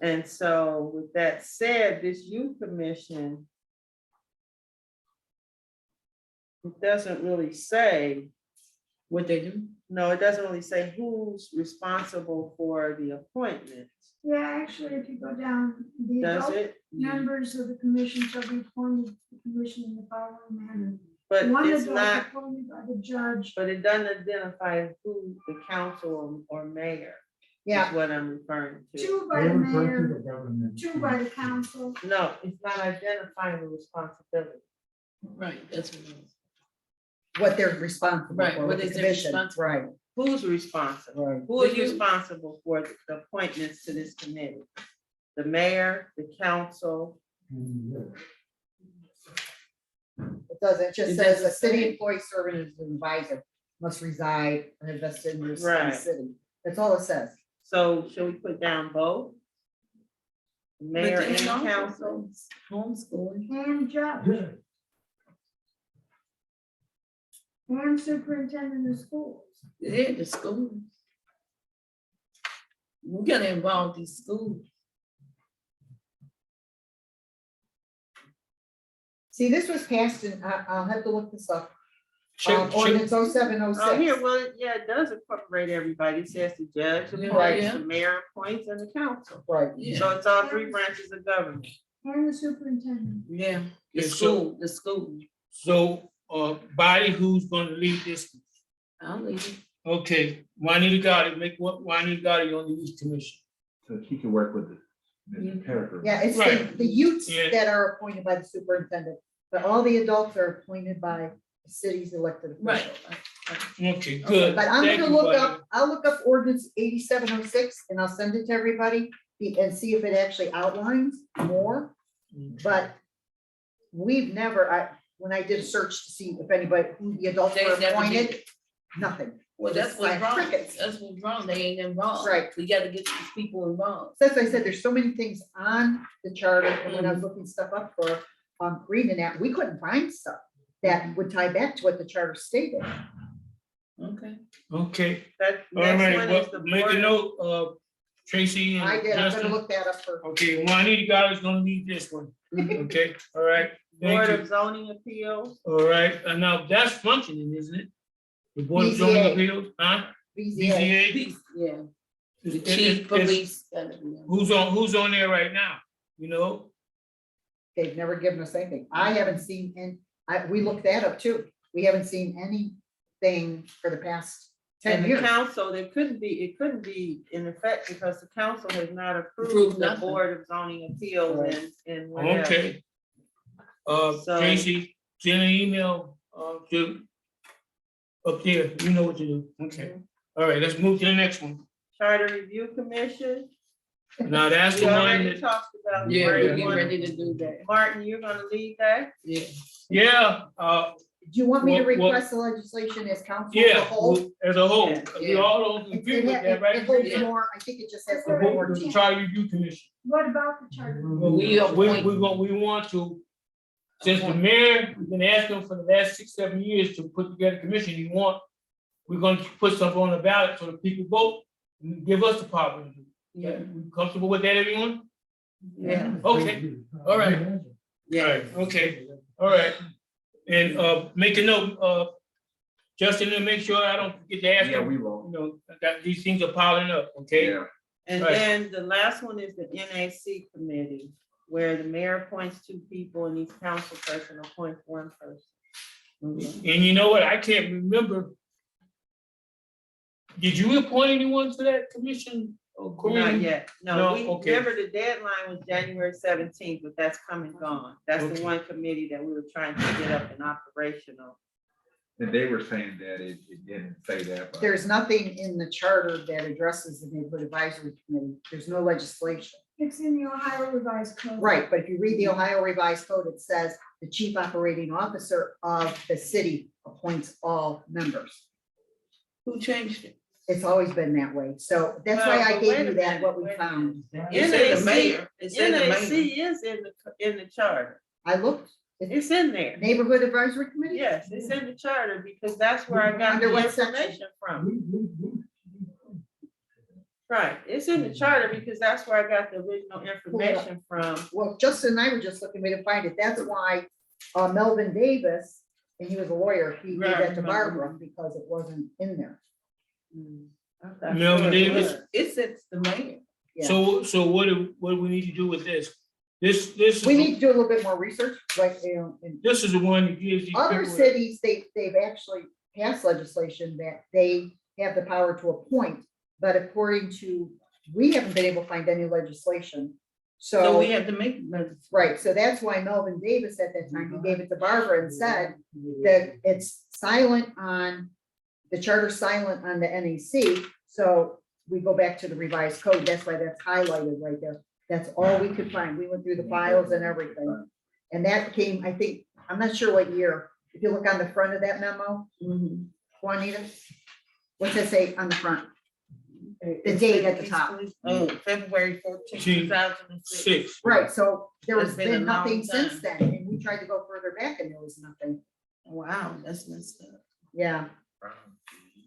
And so with that said, this youth commission, it doesn't really say, What they do? no, it doesn't really say who's responsible for the appointments. Yeah, actually, if you go down, the Does adult it? members of the commission shall be appointed to the commission in the following manner. But One it's adult not, appointed by the judge. but it doesn't identify who the council or mayor Yeah, is what I'm referring to. Two by They the refer to mayor, the government. two by the council. No, it's not identifying the responsibility. Right, that's what it is. what they're responsible Right, for what with the is their commission, responsibility? right, Who's responsible? right. Who is The youth. responsible for the appointments to this committee? The mayor, the council? It doesn't, it just It says a doesn't city say. employee serving as an advisor must reside or have vested interest in the Right. city. That's all it says. So should we put down both? Mayor But and they also council? say Homeschooling. And judge and superintendent of schools. Yeah, the schools. We gotta involve these schools. See, this was passed in, I'll have to look this up. Check, Ordinance 0706. Oh, here, well, yeah, it does incorporate everybody. It says the judge Yeah, appoints, yeah. the mayor appoints, and the council. Right, Yeah, So it's all three branches of government. And the superintendent. yeah, the Yeah, so- school, the school. so, body, who's gonna lead this? I'll leave it. Okay, Juanita Gotti, make what Juanita Gotti on the youth commission. So she can work with the Mhm. character. yeah, it's Right. the youths Yeah. that are appointed by the superintendent, but all the adults are appointed by the city's elected Right. officials. Okay, good. But I'm Thank gonna you, look Juanita. up, I'll look up ordinance 8706 and I'll send it to everybody and see if it actually outlines more. But we've never, when I did a search to see if anybody, who the adults They were never appointed, did. nothing. Well, that's It's what's like wrong. crickets. That's what's wrong. They ain't involved. Right. We gotta get these people involved. So as I said, there's so many things on the charter, and when I was looking stuff up for, reading that, we couldn't find stuff that would tie back to what the charter stated. Okay. Okay, That all next right, one is the well, make a board. note, Tracy I and did, I'm gonna Justin. look that up for, Okay, Juanita Gotti's gonna lead this one. Okay, all right, Board thank of you. Zoning Appeals. All right, and now that's functioning, isn't it? The Board of Zoning BZA. Appeals, huh? BZA. BZA? Yeah, the It- chief it's- police. gotta be on. Who's on there right now, you know? They've never given us anything. I haven't seen, and we looked that up too. We haven't seen anything for the past And 10 the years. council, it couldn't be in effect because the council has not Approved approved the nothing. Board of Zoning Appeals Right. and whatever. Okay. So- Tracy, send an email, to up there, you know what to do, okay. All right, let's move to the next one. Charter Review Commission. Now, that's We the one already that, talked about. Yeah, Martin, we you wanna- ready to do that. Martin, you're gonna lead that? Yeah. yeah, Do you want me to What- what- request the legislation as council as a yeah, whole? as a whole, Yeah, we yeah. all don't It agree with that, right? holds Yeah. more, I think it just has The a little more board- the teeth. Charter Review Commission. What about the charter? We appoint- We want to, since the mayor, we've been asking for the last 6, 7 years to put together a commission, we're gonna put something on the ballot so the people vote, and give us the power to do. Yeah. We comfortable with that, everyone? Yeah. Okay, all right. Yeah. Alright, okay, all right. And make a note, Justin, to make sure I don't forget to ask Yeah, you, we will. that these things are piling up, okay? Yeah. And Right. then the last one is the NAC Committee, where the mayor appoints 2 people and each council person appoints 1 person. And you know what, I can't remember. Did you appoint anyone to that commission? or Not committee? yet, No, no, we, okay. remember the deadline was January 17th, but that's come and gone. That's Okay. the one committee that we were trying to get up and operational. And they were saying that it didn't say that, but. There's nothing in the charter that addresses the neighborhood advisory committee. There's no legislation. It's in the Ohio Revised Code. Right, but if you read the Ohio Revised Code, it says the chief operating officer of the city appoints all members. Who changed it? It's always been that way. So that's why I Well, gave wait you a that, minute, what we wait a found. It's in the mayor. It's in the mayor. NAC is in the charter. I looked, It's in there. Neighborhood Advisory Committee? Yes, it's in the charter because that's where I got Under the what section? information from. Right, it's in the charter because that's where I got the original information from. Well, Justin and I were just looking to find it. That's why Melvin Davis, and he was a lawyer, he gave that to Right. Barbara because it wasn't in there. I thought Melvin sure it Davis? was. It's the mayor. Yeah. So what do we need to do with this? This is, We need to do a little bit more research, like, you know, in this is the one that gives. these other people- cities, they've actually passed legislation that they have the power to appoint. But according to, we haven't been able to find any legislation. So we have to make. it. Right, so that's why Melvin Davis at that time, he gave it to Barbara and said that it's silent on, the charter's silent on the NAC. So we go back to the revised code, that's why that's highlighted right there. That's all we could find. We went through the files and everything. And that came, I think, I'm not sure what year. If you look on the front of that memo, Juanita, what's it say on the front? The date at the top. Oh, February 14th, 2006. 6. Right, so there has It's been a been nothing long since time. then, and we tried to go further back and there was nothing. Wow, that's messed up. Yeah,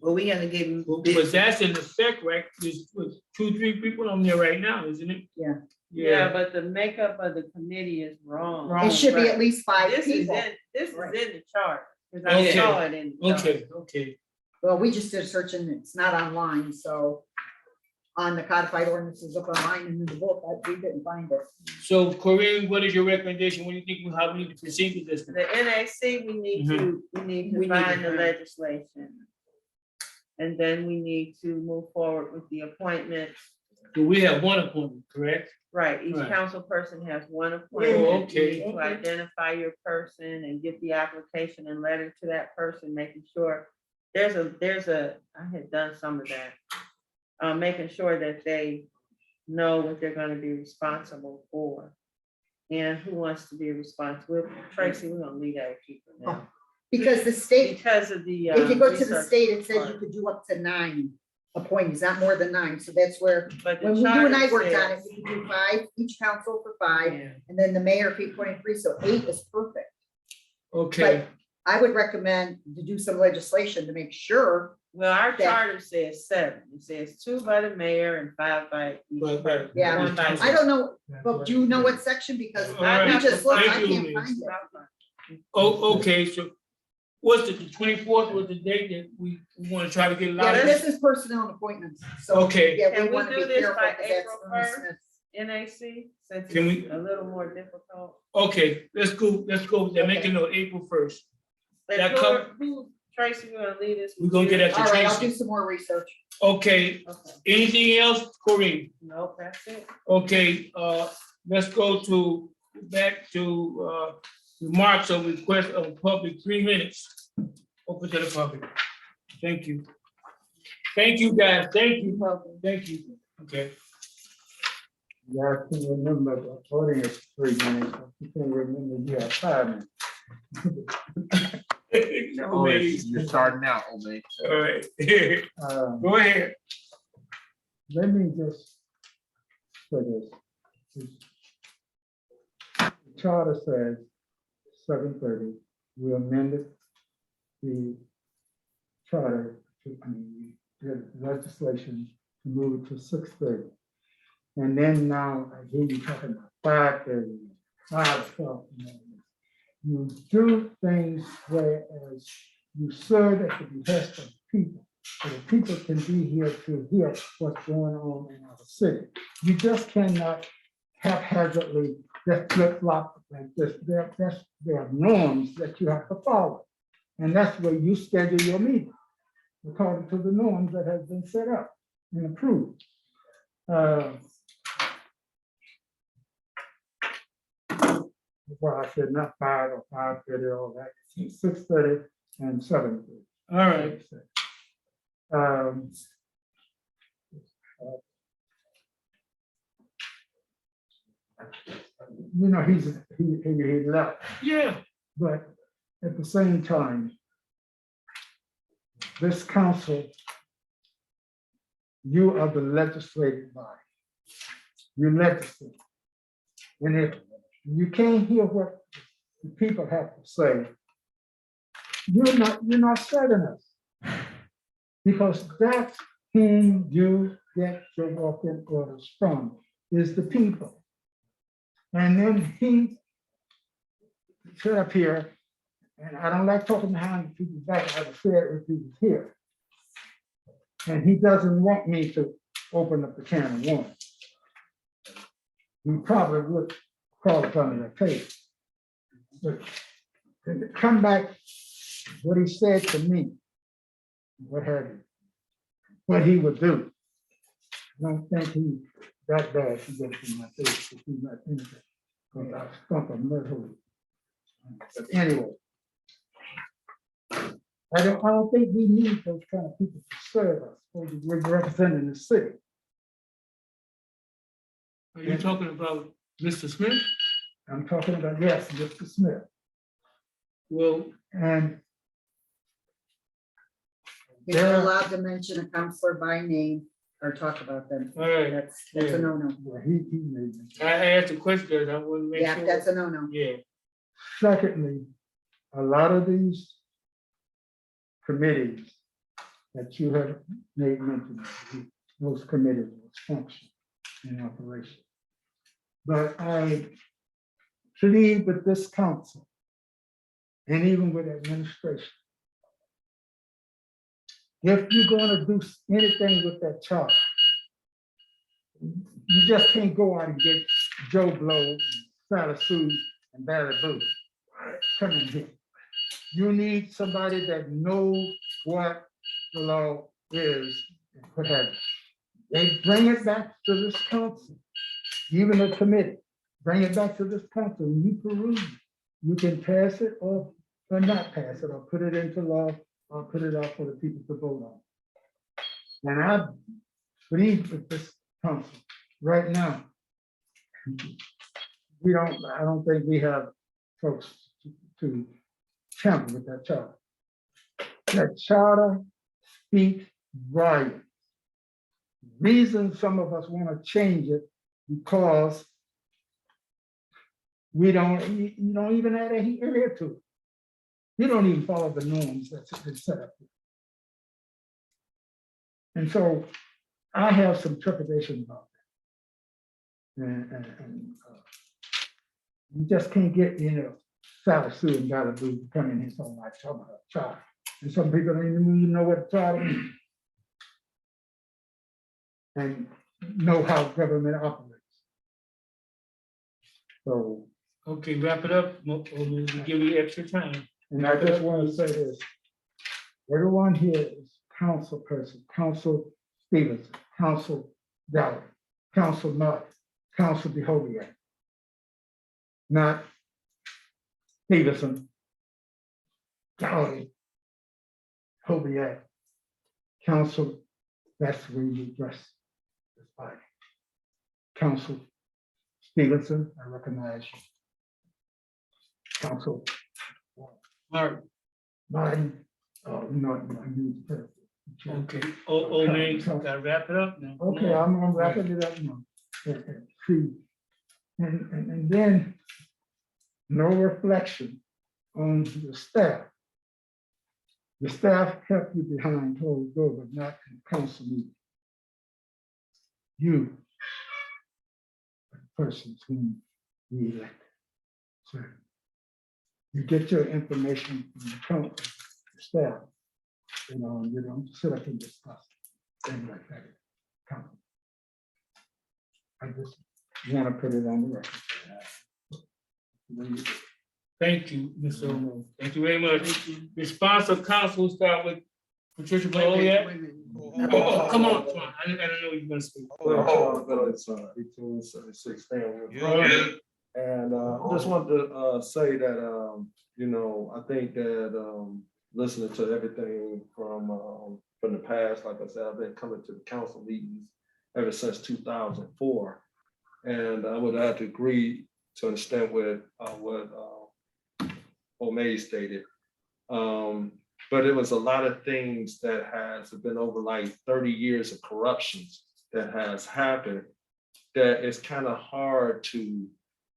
Well, we gotta give him. But that's in effect, right? There's 2-3 people on there right now, isn't it? Yeah. Yeah, but the makeup of the committee is wrong. Wrong. it should be Right. at least 5 This is people. in, this is Right. in the chart, because I Okay. saw it in. the chart. Okay. Well, we just did a search and it's not online, so on the codified ordinances up online and in the book, we didn't find it. So Corinne, what is your recommendation? What do you think, how we need to proceed with this? The NAC, we need to, we need We to need to find the find- legislation. And then we need to move forward with the appointments. So we have one appointment, correct? Right, each Right. council person has one appointment. You okay. need to identify your person and get the application and letter to that person, making sure there's a, I had done some of that. Making sure that they know what they're gonna be responsible for. And who wants to be responsible. Tracy, we're gonna leave that with you for now. Because the state, Because of the. if you go to the research state, it says you part. could do up to 9 appointees, not more than 9, so that's where, But the when you and I charter worked on it, says- we could do 5, each council for 5, Yeah. and then the mayor fee 23, so 8 is perfect. Okay, I would recommend to do some legislation to make sure, Well, our that- charter says 7. It says 2 by the mayor and 5 by each Right, person. right. Yeah. One by I don't know, but do you know what section? Because All right. I just looked, I Thank you, can't Liz. find it. okay, so what's the 24th was the date that we want to try to get a Yeah, lot but of this this? is personnel appointments, so. Okay. Yeah, Can we we want to do be this careful by because that's April Ernest 1st? Smith. NAC, since Can it's we- a little more difficult. Okay, let's go with that. Make Okay. it know April 1st. But That who, Tracy, we're gonna lead us? We're gonna get at All right, I'll do Tracy. some more research. Okay, Okay, anything else, Corinne? nope, that's it. Okay, let's go back to remarks of request of public, 3 minutes. Open to the public. Thank you. Thank you, guys. Thank you. Thank you. Okay. You have to remember the audience 3 minutes, but you can remember you have 5 minutes. No, man. You're starting out, old man. All right. Go ahead. Let me just say this. The charter says 7:30, we amended the charter to, the legislation to move it to 6:30. And then now I hear you talking about 5:30, 5:12. You do things whereas you serve at the behest of people. So the people can be here to hear what's going on in our city. You just cannot haphazardly just flip flop like this. There are norms that you have to follow. And that's where you schedule your meeting, according to the norms that have been set up and approved. Well, I said not 5 or 5:30, all that, 6:30 and 7:30. All right. You know, he left, Yeah. but at the same time, this council You are the legislative body. You legislate. And if you can't hear what the people have to say, you're not serving us. Because that's whom you get your walking orders from, is the people. And then he stood up here, and I don't like talking behind people's back, I would say it if he was here. And he doesn't want me to open up the can of worms. He probably would crawl up under that page. But to come back, what he said to me, what have you, what he would do. I don't think he's that bad to get in my face if he's not anything. Because I stump a mud hole. But anyway, I don't think we need those kind of people to serve us, or we're representing the city. Are you talking about Mr. Smith? I'm talking about, yes, Mr. Smith. Well, And You're not allowed to mention a counselor by name or talk about them. all right, That's a no-no. well, he made me. I asked a question, I want to make Yeah, sure. that's a no-no. Yeah, Secondly, a lot of these committees that you have made mention of, those committees will function in operation. But I plead with this council and even with administration. If you're gonna do anything with that charter, you just can't go out and get Joe Blow, Sally Sue, and Barry Boo. Come in here. You need somebody that knows what the law is and what have you. They bring it back to this council, even the committee, bring it back to this council, and you peruse. You can pass it or not pass it, or put it into law, or put it out for the people to vote on. And I believe with this council right now, I don't think we have folks to tamper with that charter. That charter speaks volumes. Reason some of us want to change it because you don't even add a here to it. You don't even follow the norms that's been set up. And so I have some trepidation about that. And you just can't get, Sally Sue and Malibu to come in here so much talking about charter. And some people don't even know what a charter means. And know how government operates. So, okay, wrap it up, or we'll give you extra time. and I just want to say this. Everyone here is council person, Council Stevenson, Council Gallery, Council Martin, Council Behovier. Not Stevenson, Gallery, Behovier, Council, that's the way you address this body. Council Stevenson, I recognize you. Council Martin, I need to. Okay, old man, gotta wrap it up now. Okay, I'm wrapping it up now. See, and then no reflection on the staff. The staff help you behind closed doors, but not in council meeting. You are the persons whom we elect. So you get your information from the council, the staff. You don't sit up and discuss things like that. Council. I just want to put it on the record. Thank you, Mr. Omo. Thank you very much. Response of council, we'll start with Patricia Bollier. Oh, come on, I don't know you gonna speak. It's 1876. And just wanted to say that, I think that listening to everything from the past, like I said, I've been coming to the council meetings ever since 2004. And I would have to agree to understand what O'May stated. but it was a lot of things that has been over like 30 years of corruptions that has happened, that it's kind of hard to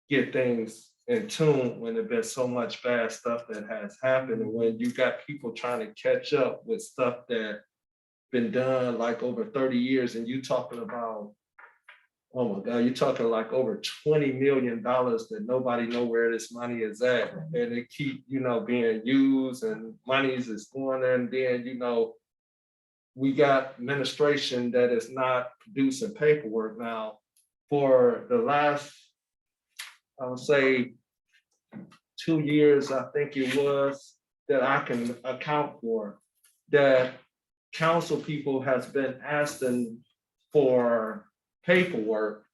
get things in tune when there's been so much bad stuff that has happened. And when you got people trying to catch up with stuff that been done like over 30 years, and you talking about, oh my God, you're talking like over $20 million that nobody know where this money is at. And it keep, being used, and monies is going there, and then, we got administration that is not producing paperwork now. For the last, I would say, 2 years, I think it was, that I can account for, that council people has been asking for paperwork,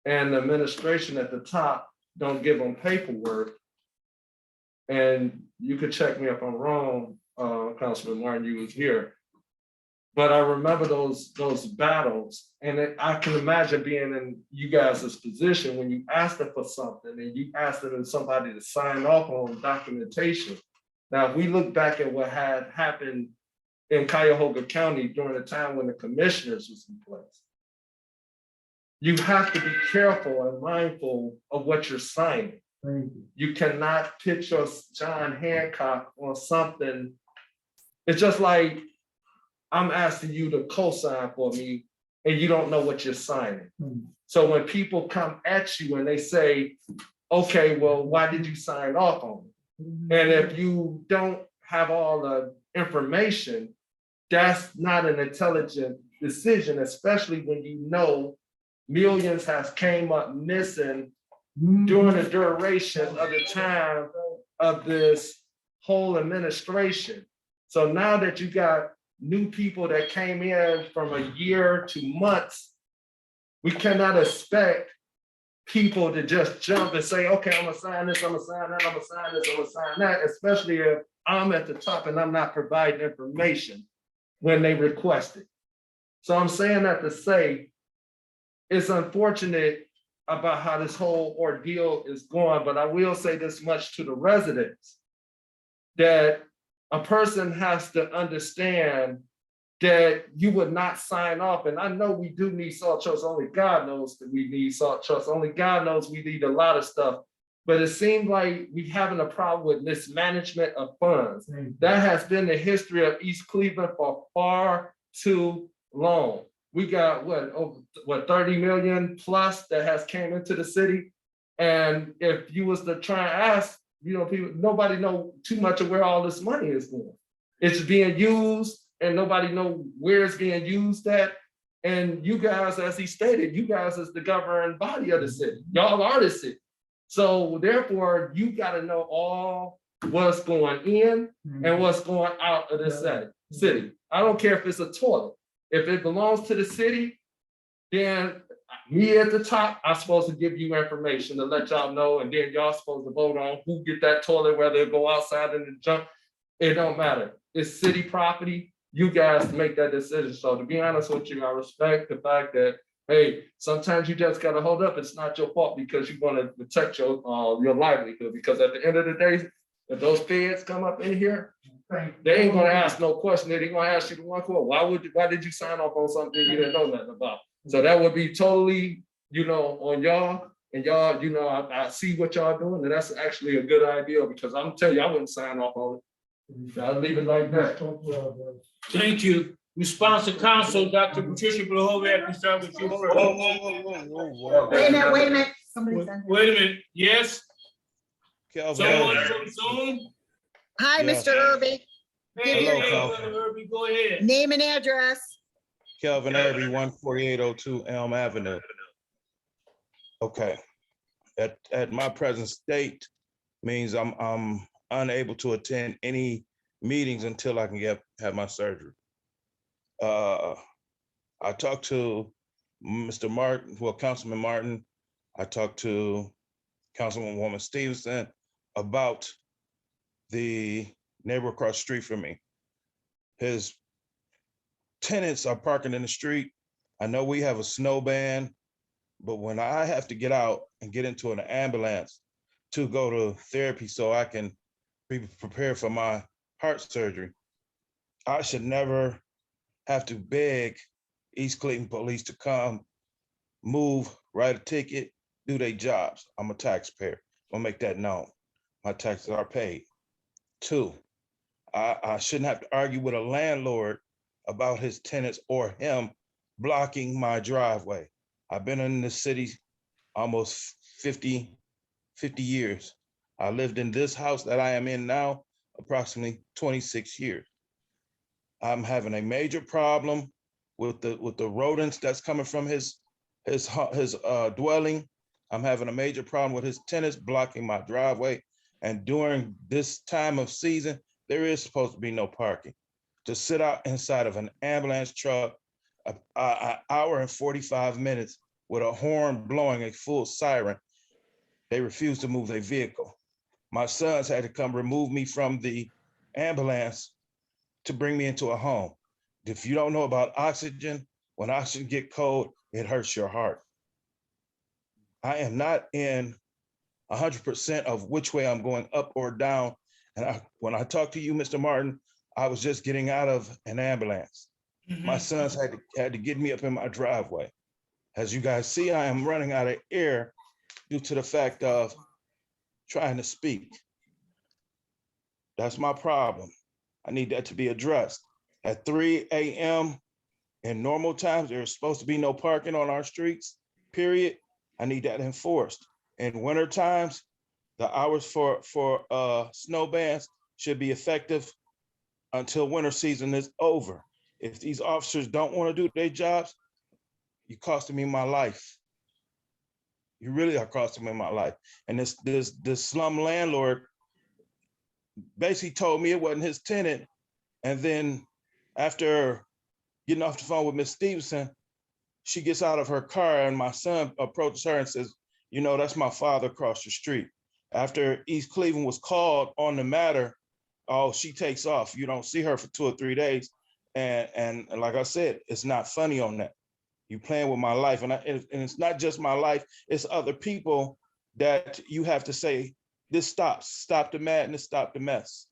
and the administration at the top don't give them paperwork. And you could check me if I'm wrong, Councilman Martin, you was here. But I remember those battles, and I can imagine being in you guys' position when you asked them for something and you asked them somebody to sign off on documentation. Now, if we look back at what had happened in Cuyahoga County during the time when the commissioners was in place, you have to be careful and mindful of what you're signing. You cannot put your John Hancock on something. It's just like I'm asking you to co-sign for me and you don't know what you're signing. So when people come at you and they say, okay, well, why did you sign off on it? And if you don't have all the information, that's not an intelligent decision, especially when you know millions has came up missing during the duration of the time of this whole administration. So now that you got new people that came in from a year to months, we cannot expect people to just jump and say, okay, I'm gonna sign this, I'm gonna sign that, I'm gonna sign this, I'm gonna sign that, especially if I'm at the top and I'm not providing information when they request it. So I'm saying that to say, it's unfortunate about how this whole ordeal is going, but I will say this much to the residents, that a person has to understand that you would not sign off. And I know we do need salt trucks. Only God knows that we need salt trucks. Only God knows we need a lot of stuff. But it seemed like we having a problem with mismanagement of funds. That has been the history of East Cleveland for far too long. We got what 30 million plus that has came into the city. And if you was to try and ask, people, nobody know too much of where all this money is going. It's being used and nobody know where it's being used at. And you guys, as he stated, you guys is the governing body of the city. Y'all are the city. So therefore, you gotta know all what's going in and what's going out of this city. I don't care if it's a toilet. If it belongs to the city, then me at the top, I'm supposed to give you information to let y'all know, and then y'all supposed to vote on who get that toilet, whether it go outside in the junk. It don't matter. It's city property. You guys make that decision. So to be honest with you, I respect the fact that, hey, sometimes you just gotta hold up. It's not your fault because you want to protect your livelihood. Because at the end of the day, if those feds come up in here, they ain't gonna ask no question. They're gonna ask you the one question: why did you sign off on something you didn't know nothing about? So that would be totally, on y'all. And y'all, I see what y'all doing, and that's actually a good idea, because I'm telling you, I wouldn't sign off on it. I'll leave it like that. Thank you. Response to council, Dr. Patricia Blahova, I can start with you first. Wait a minute. Somebody's on there. Wait a minute, yes? Kelvin Someone Irby. from Zoom? Hi, Yeah. Mr. Irby. Hey, Hello, hey, Council. Irby, go ahead. Name and address. Kelvin Irby, 14802 Elm Avenue. Okay. At my present state means I'm unable to attend any meetings until I can have my surgery. I talked to Mr. Martin, Councilman Martin. I talked to Councilwoman Stevenson about the neighbor across the street from me. His tenants are parking in the street. I know we have a snow ban, but when I have to get out and get into an ambulance to go to therapy so I can be prepared for my heart surgery. I should never have to beg East Cleveland police to come, move, write a ticket, do their jobs. I'm a taxpayer. I'll make that known. My taxes are paid. 2, I shouldn't have to argue with a landlord about his tenants or him blocking my driveway. I've been in this city almost 50 years. I lived in this house that I am in now approximately 26 years. I'm having a major problem with the rodents that's coming from his dwelling. I'm having a major problem with his tenants blocking my driveway. And during this time of season, there is supposed to be no parking. To sit out inside of an ambulance truck, an hour and 45 minutes with a horn blowing a full siren, they refuse to move their vehicle. My sons had to come remove me from the ambulance to bring me into a home. If you don't know about oxygen, when oxygen get cold, it hurts your heart. I am not in 100% of which way I'm going, up or down. And when I talked to you, Mr. Martin, I was just getting out of an ambulance. My sons had to get me up in my driveway. As you guys see, I am running out of air due to the fact of trying to speak. That's my problem. I need that to be addressed. At 3 a.m. in normal times, there's supposed to be no parking on our streets, period. I need that enforced. In winter times, the hours for snow bans should be effective until winter season is over. If these officers don't want to do their jobs, you're costing me my life. You really are costing me my life. And this slum landlord basically told me it wasn't his tenant. And then after getting off the phone with Ms. Stevenson, she gets out of her car and my son approaches her and says, you know, that's my father across the street. After East Cleveland was called on the matter, oh, she takes off. You don't see her for 2 or 3 days. And like I said, it's not funny on that. You playing with my life. And it's not just my life, it's other people that you have to say, this stops, stop the madness, stop the mess.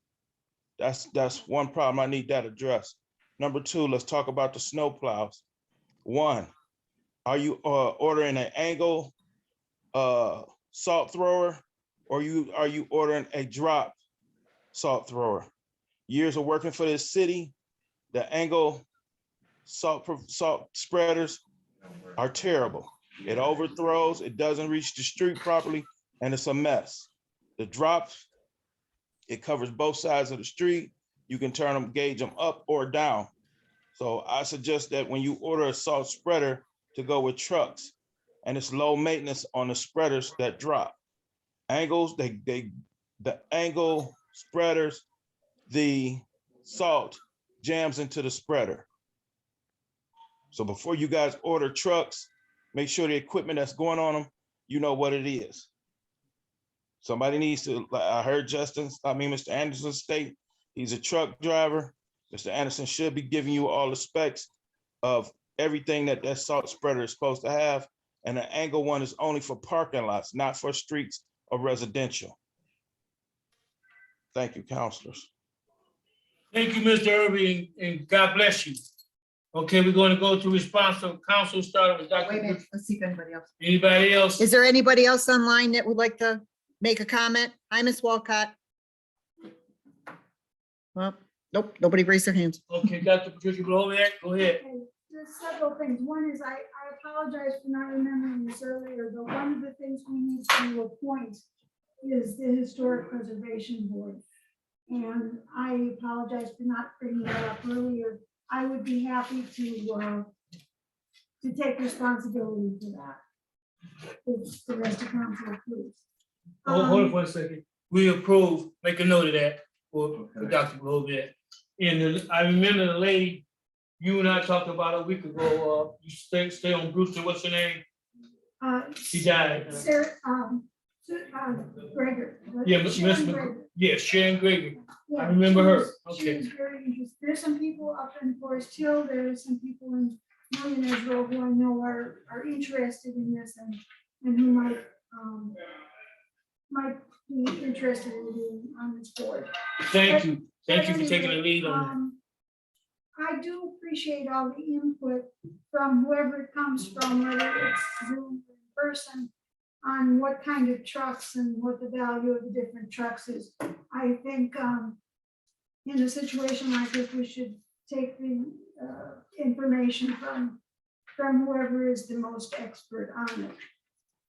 That's one problem. I need that addressed. Number 2, let's talk about the snow plows. 1, are you ordering an angle salt thrower, or are you ordering a drop salt thrower? Years of working for this city, the angle salt spreaders are terrible. It overthrows, it doesn't reach the street properly, and it's a mess. The drops, it covers both sides of the street. You can turn them, gauge them up or down. So I suggest that when you order a salt spreader to go with trucks, and it's low maintenance on the spreaders that drop. Angles, the angle spreaders, the salt jams into the spreader. So before you guys order trucks, make sure the equipment that's going on them, you know what it is. Somebody needs to, I heard Mr. Anderson state, he's a truck driver. Mr. Anderson should be giving you all the specs of everything that salt spreader is supposed to have. And the angle one is only for parking lots, not for streets or residential. Thank you, counselors. Thank you, Mr. Irving, and God bless you. Okay, we're going to go to response of council, starting with Dr. Wait a minute, let's see if anybody else. Anybody else? Is there anybody else online that would like to make a comment? Hi, Ms. Walcott. Well, nope, nobody raised their hands. Okay, Dr. Patricia, go ahead. Okay, there's several things. One is I apologize for not remembering this earlier, but one of the things we need to appoint is the Historic Preservation Board. And I apologize for not bringing that up earlier. I would be happy to take responsibility for that. If the rest of council approves. Hold on for a second. We approve, make a note of that for Dr. Glover. And I remember the lady, you and I talked about a week ago, you stay on Brewster, what's her name? She died. Sarah, Gregor. Yeah, Miss Sharon Gregor. Yeah, Sharon Gregory. Yeah, I remember her. she was Okay. very interesting. There's some people up in Forest Hill, there's some people in Millionaires Row who I know are interested in this and who might be interested in being on this board. Thank you. Thank you for taking the lead on I do appreciate all the input from whoever it comes from, whether it's Zoom or in person, on what kind of trucks and what the value of the different trucks is. I think in a situation like this, we should take the information from whoever is the most expert on it,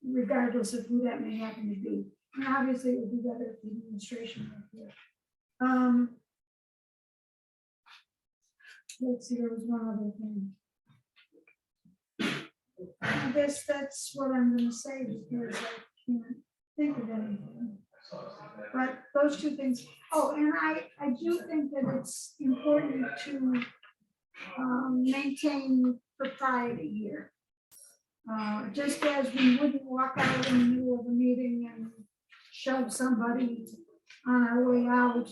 regardless of who that may happen to be. And obviously, it would be better if the administration were here. Let's see, there was one other thing. I guess that's what I'm gonna say, because I can't think of anything. But those two things, oh, and I do think that it's important to maintain propriety here. Just as we wouldn't walk out in the middle of a meeting and shove somebody on our way out.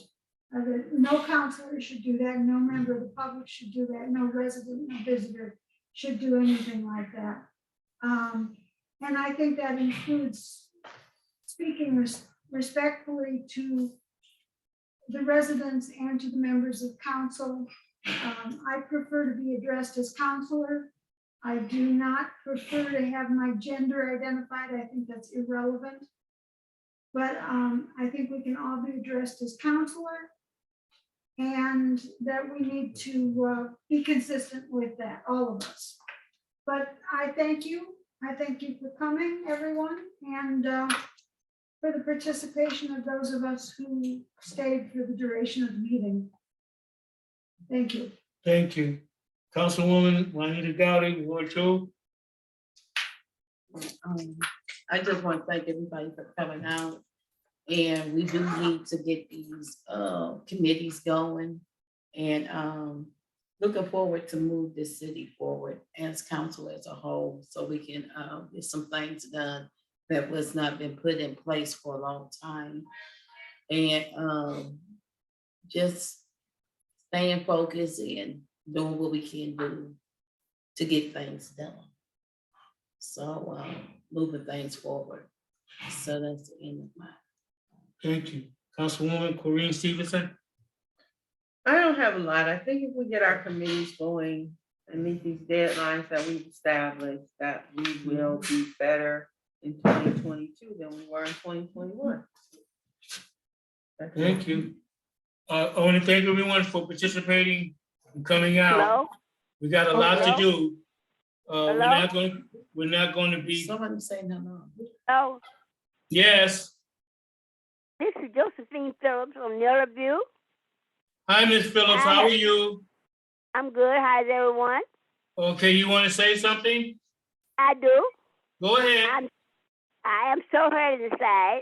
No counselor should do that, no member of the public should do that, no resident, no visitor should do anything like that. And I think that includes speaking respectfully to the residents and to the members of council. I prefer to be addressed as counselor. I do not prefer to have my gender identified. I think that's irrelevant. But I think we can all be addressed as counselor, and that we need to be consistent with that, all of us. But I thank you. I thank you for coming, everyone, and for the participation of those of us who stayed for the duration of the meeting. Thank you. Thank you. Councilwoman Juanita Gowdy, Ward 2. I just want to thank everybody for coming out. And we do need to get these committees going, and looking forward to move this city forward as council as a whole, so we can get some things done that was not been put in place for a long time. And just staying focused and doing what we can do to get things done. So moving things forward. So that's the end of my. Thank you. Councilwoman Corrine Stevenson. I don't have a lot. I think if we get our committees going and meet these deadlines that we've established, that we will be better in 2022 than we were in 2021. Thank you. I want to thank everyone for participating and coming out. Hello? We got a lot to do. We're Hello? not going to be. Somebody say no. Oh, Yes. this is Josephine Phillips from Nellerview. Hi, Ms. Phillips. How are you? I'm good. How's everyone? Okay, you want to say something? I do. Go ahead. I am so hurt inside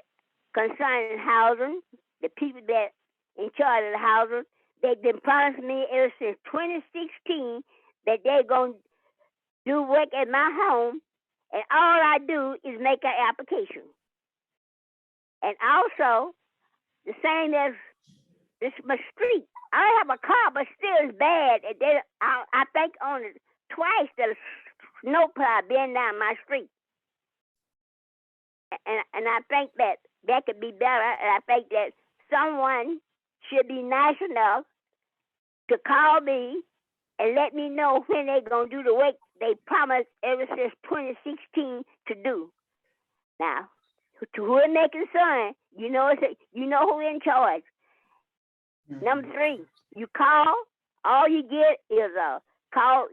concerning housing. The people that in charge of the housing, they've been promising me ever since 2016 that they're going to do work at my home, and all I do is make an application. And also, the same as this my street. I don't have a car, but still it's bad. And then I think on it twice that a snowplow been down my street. And I think that could be better. And I think that someone should be nice enough to call me and let me know when they're going to do the work they promised ever since 2016 to do. Now, to who it may concern, you know who in charge. Number 3, you call, all you get is a call.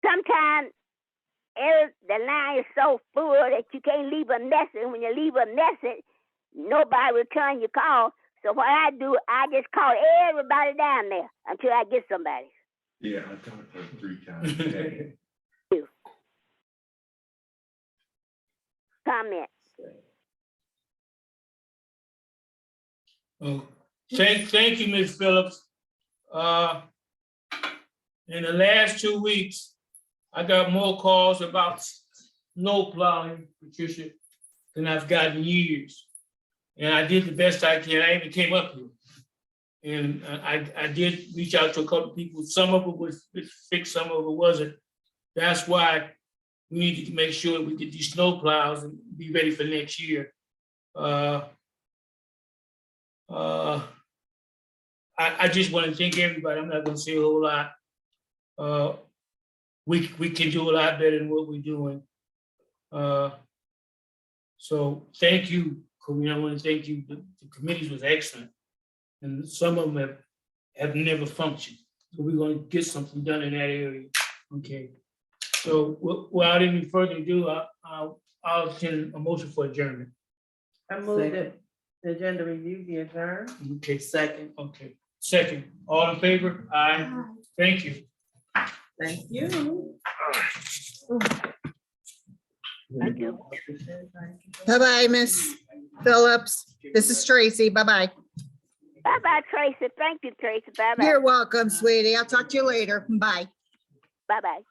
Sometimes the line is so full that you can't leave a message. When you leave a message, nobody return your call. So what I do, I just call everybody down there until I get somebody. Yeah, I talked to her 3 times a day. Comment. Oh, thank you, Ms. Phillips. In the last 2 weeks, I got more calls about snow plowing, Patricia, than I've gotten in years. And I did the best I can. I even came up here. And I did reach out to a couple of people. Some of it was fixed, some of it wasn't. That's why we need to make sure we get these snow plows and be ready for next year. I just want to thank everybody. I'm not gonna say a whole lot. We can do a lot better than what we're doing. So thank you, Karina. I want to thank you. The committees was excellent. And some of them have never functioned. So we're gonna get something done in that area. Okay. So without any further ado, I'll send a motion for adjournment. I move that the agenda review be adjourned. Okay, second. Okay, second. All in favor? Aye. Thank you. Thank you. Thank you. Bye-bye, Miss Phillips. This is Tracy. Bye-bye. Bye-bye, Tracy. Thank you, Tracy. Bye-bye. You're welcome, sweetie. I'll talk to you later. Bye. Bye-bye.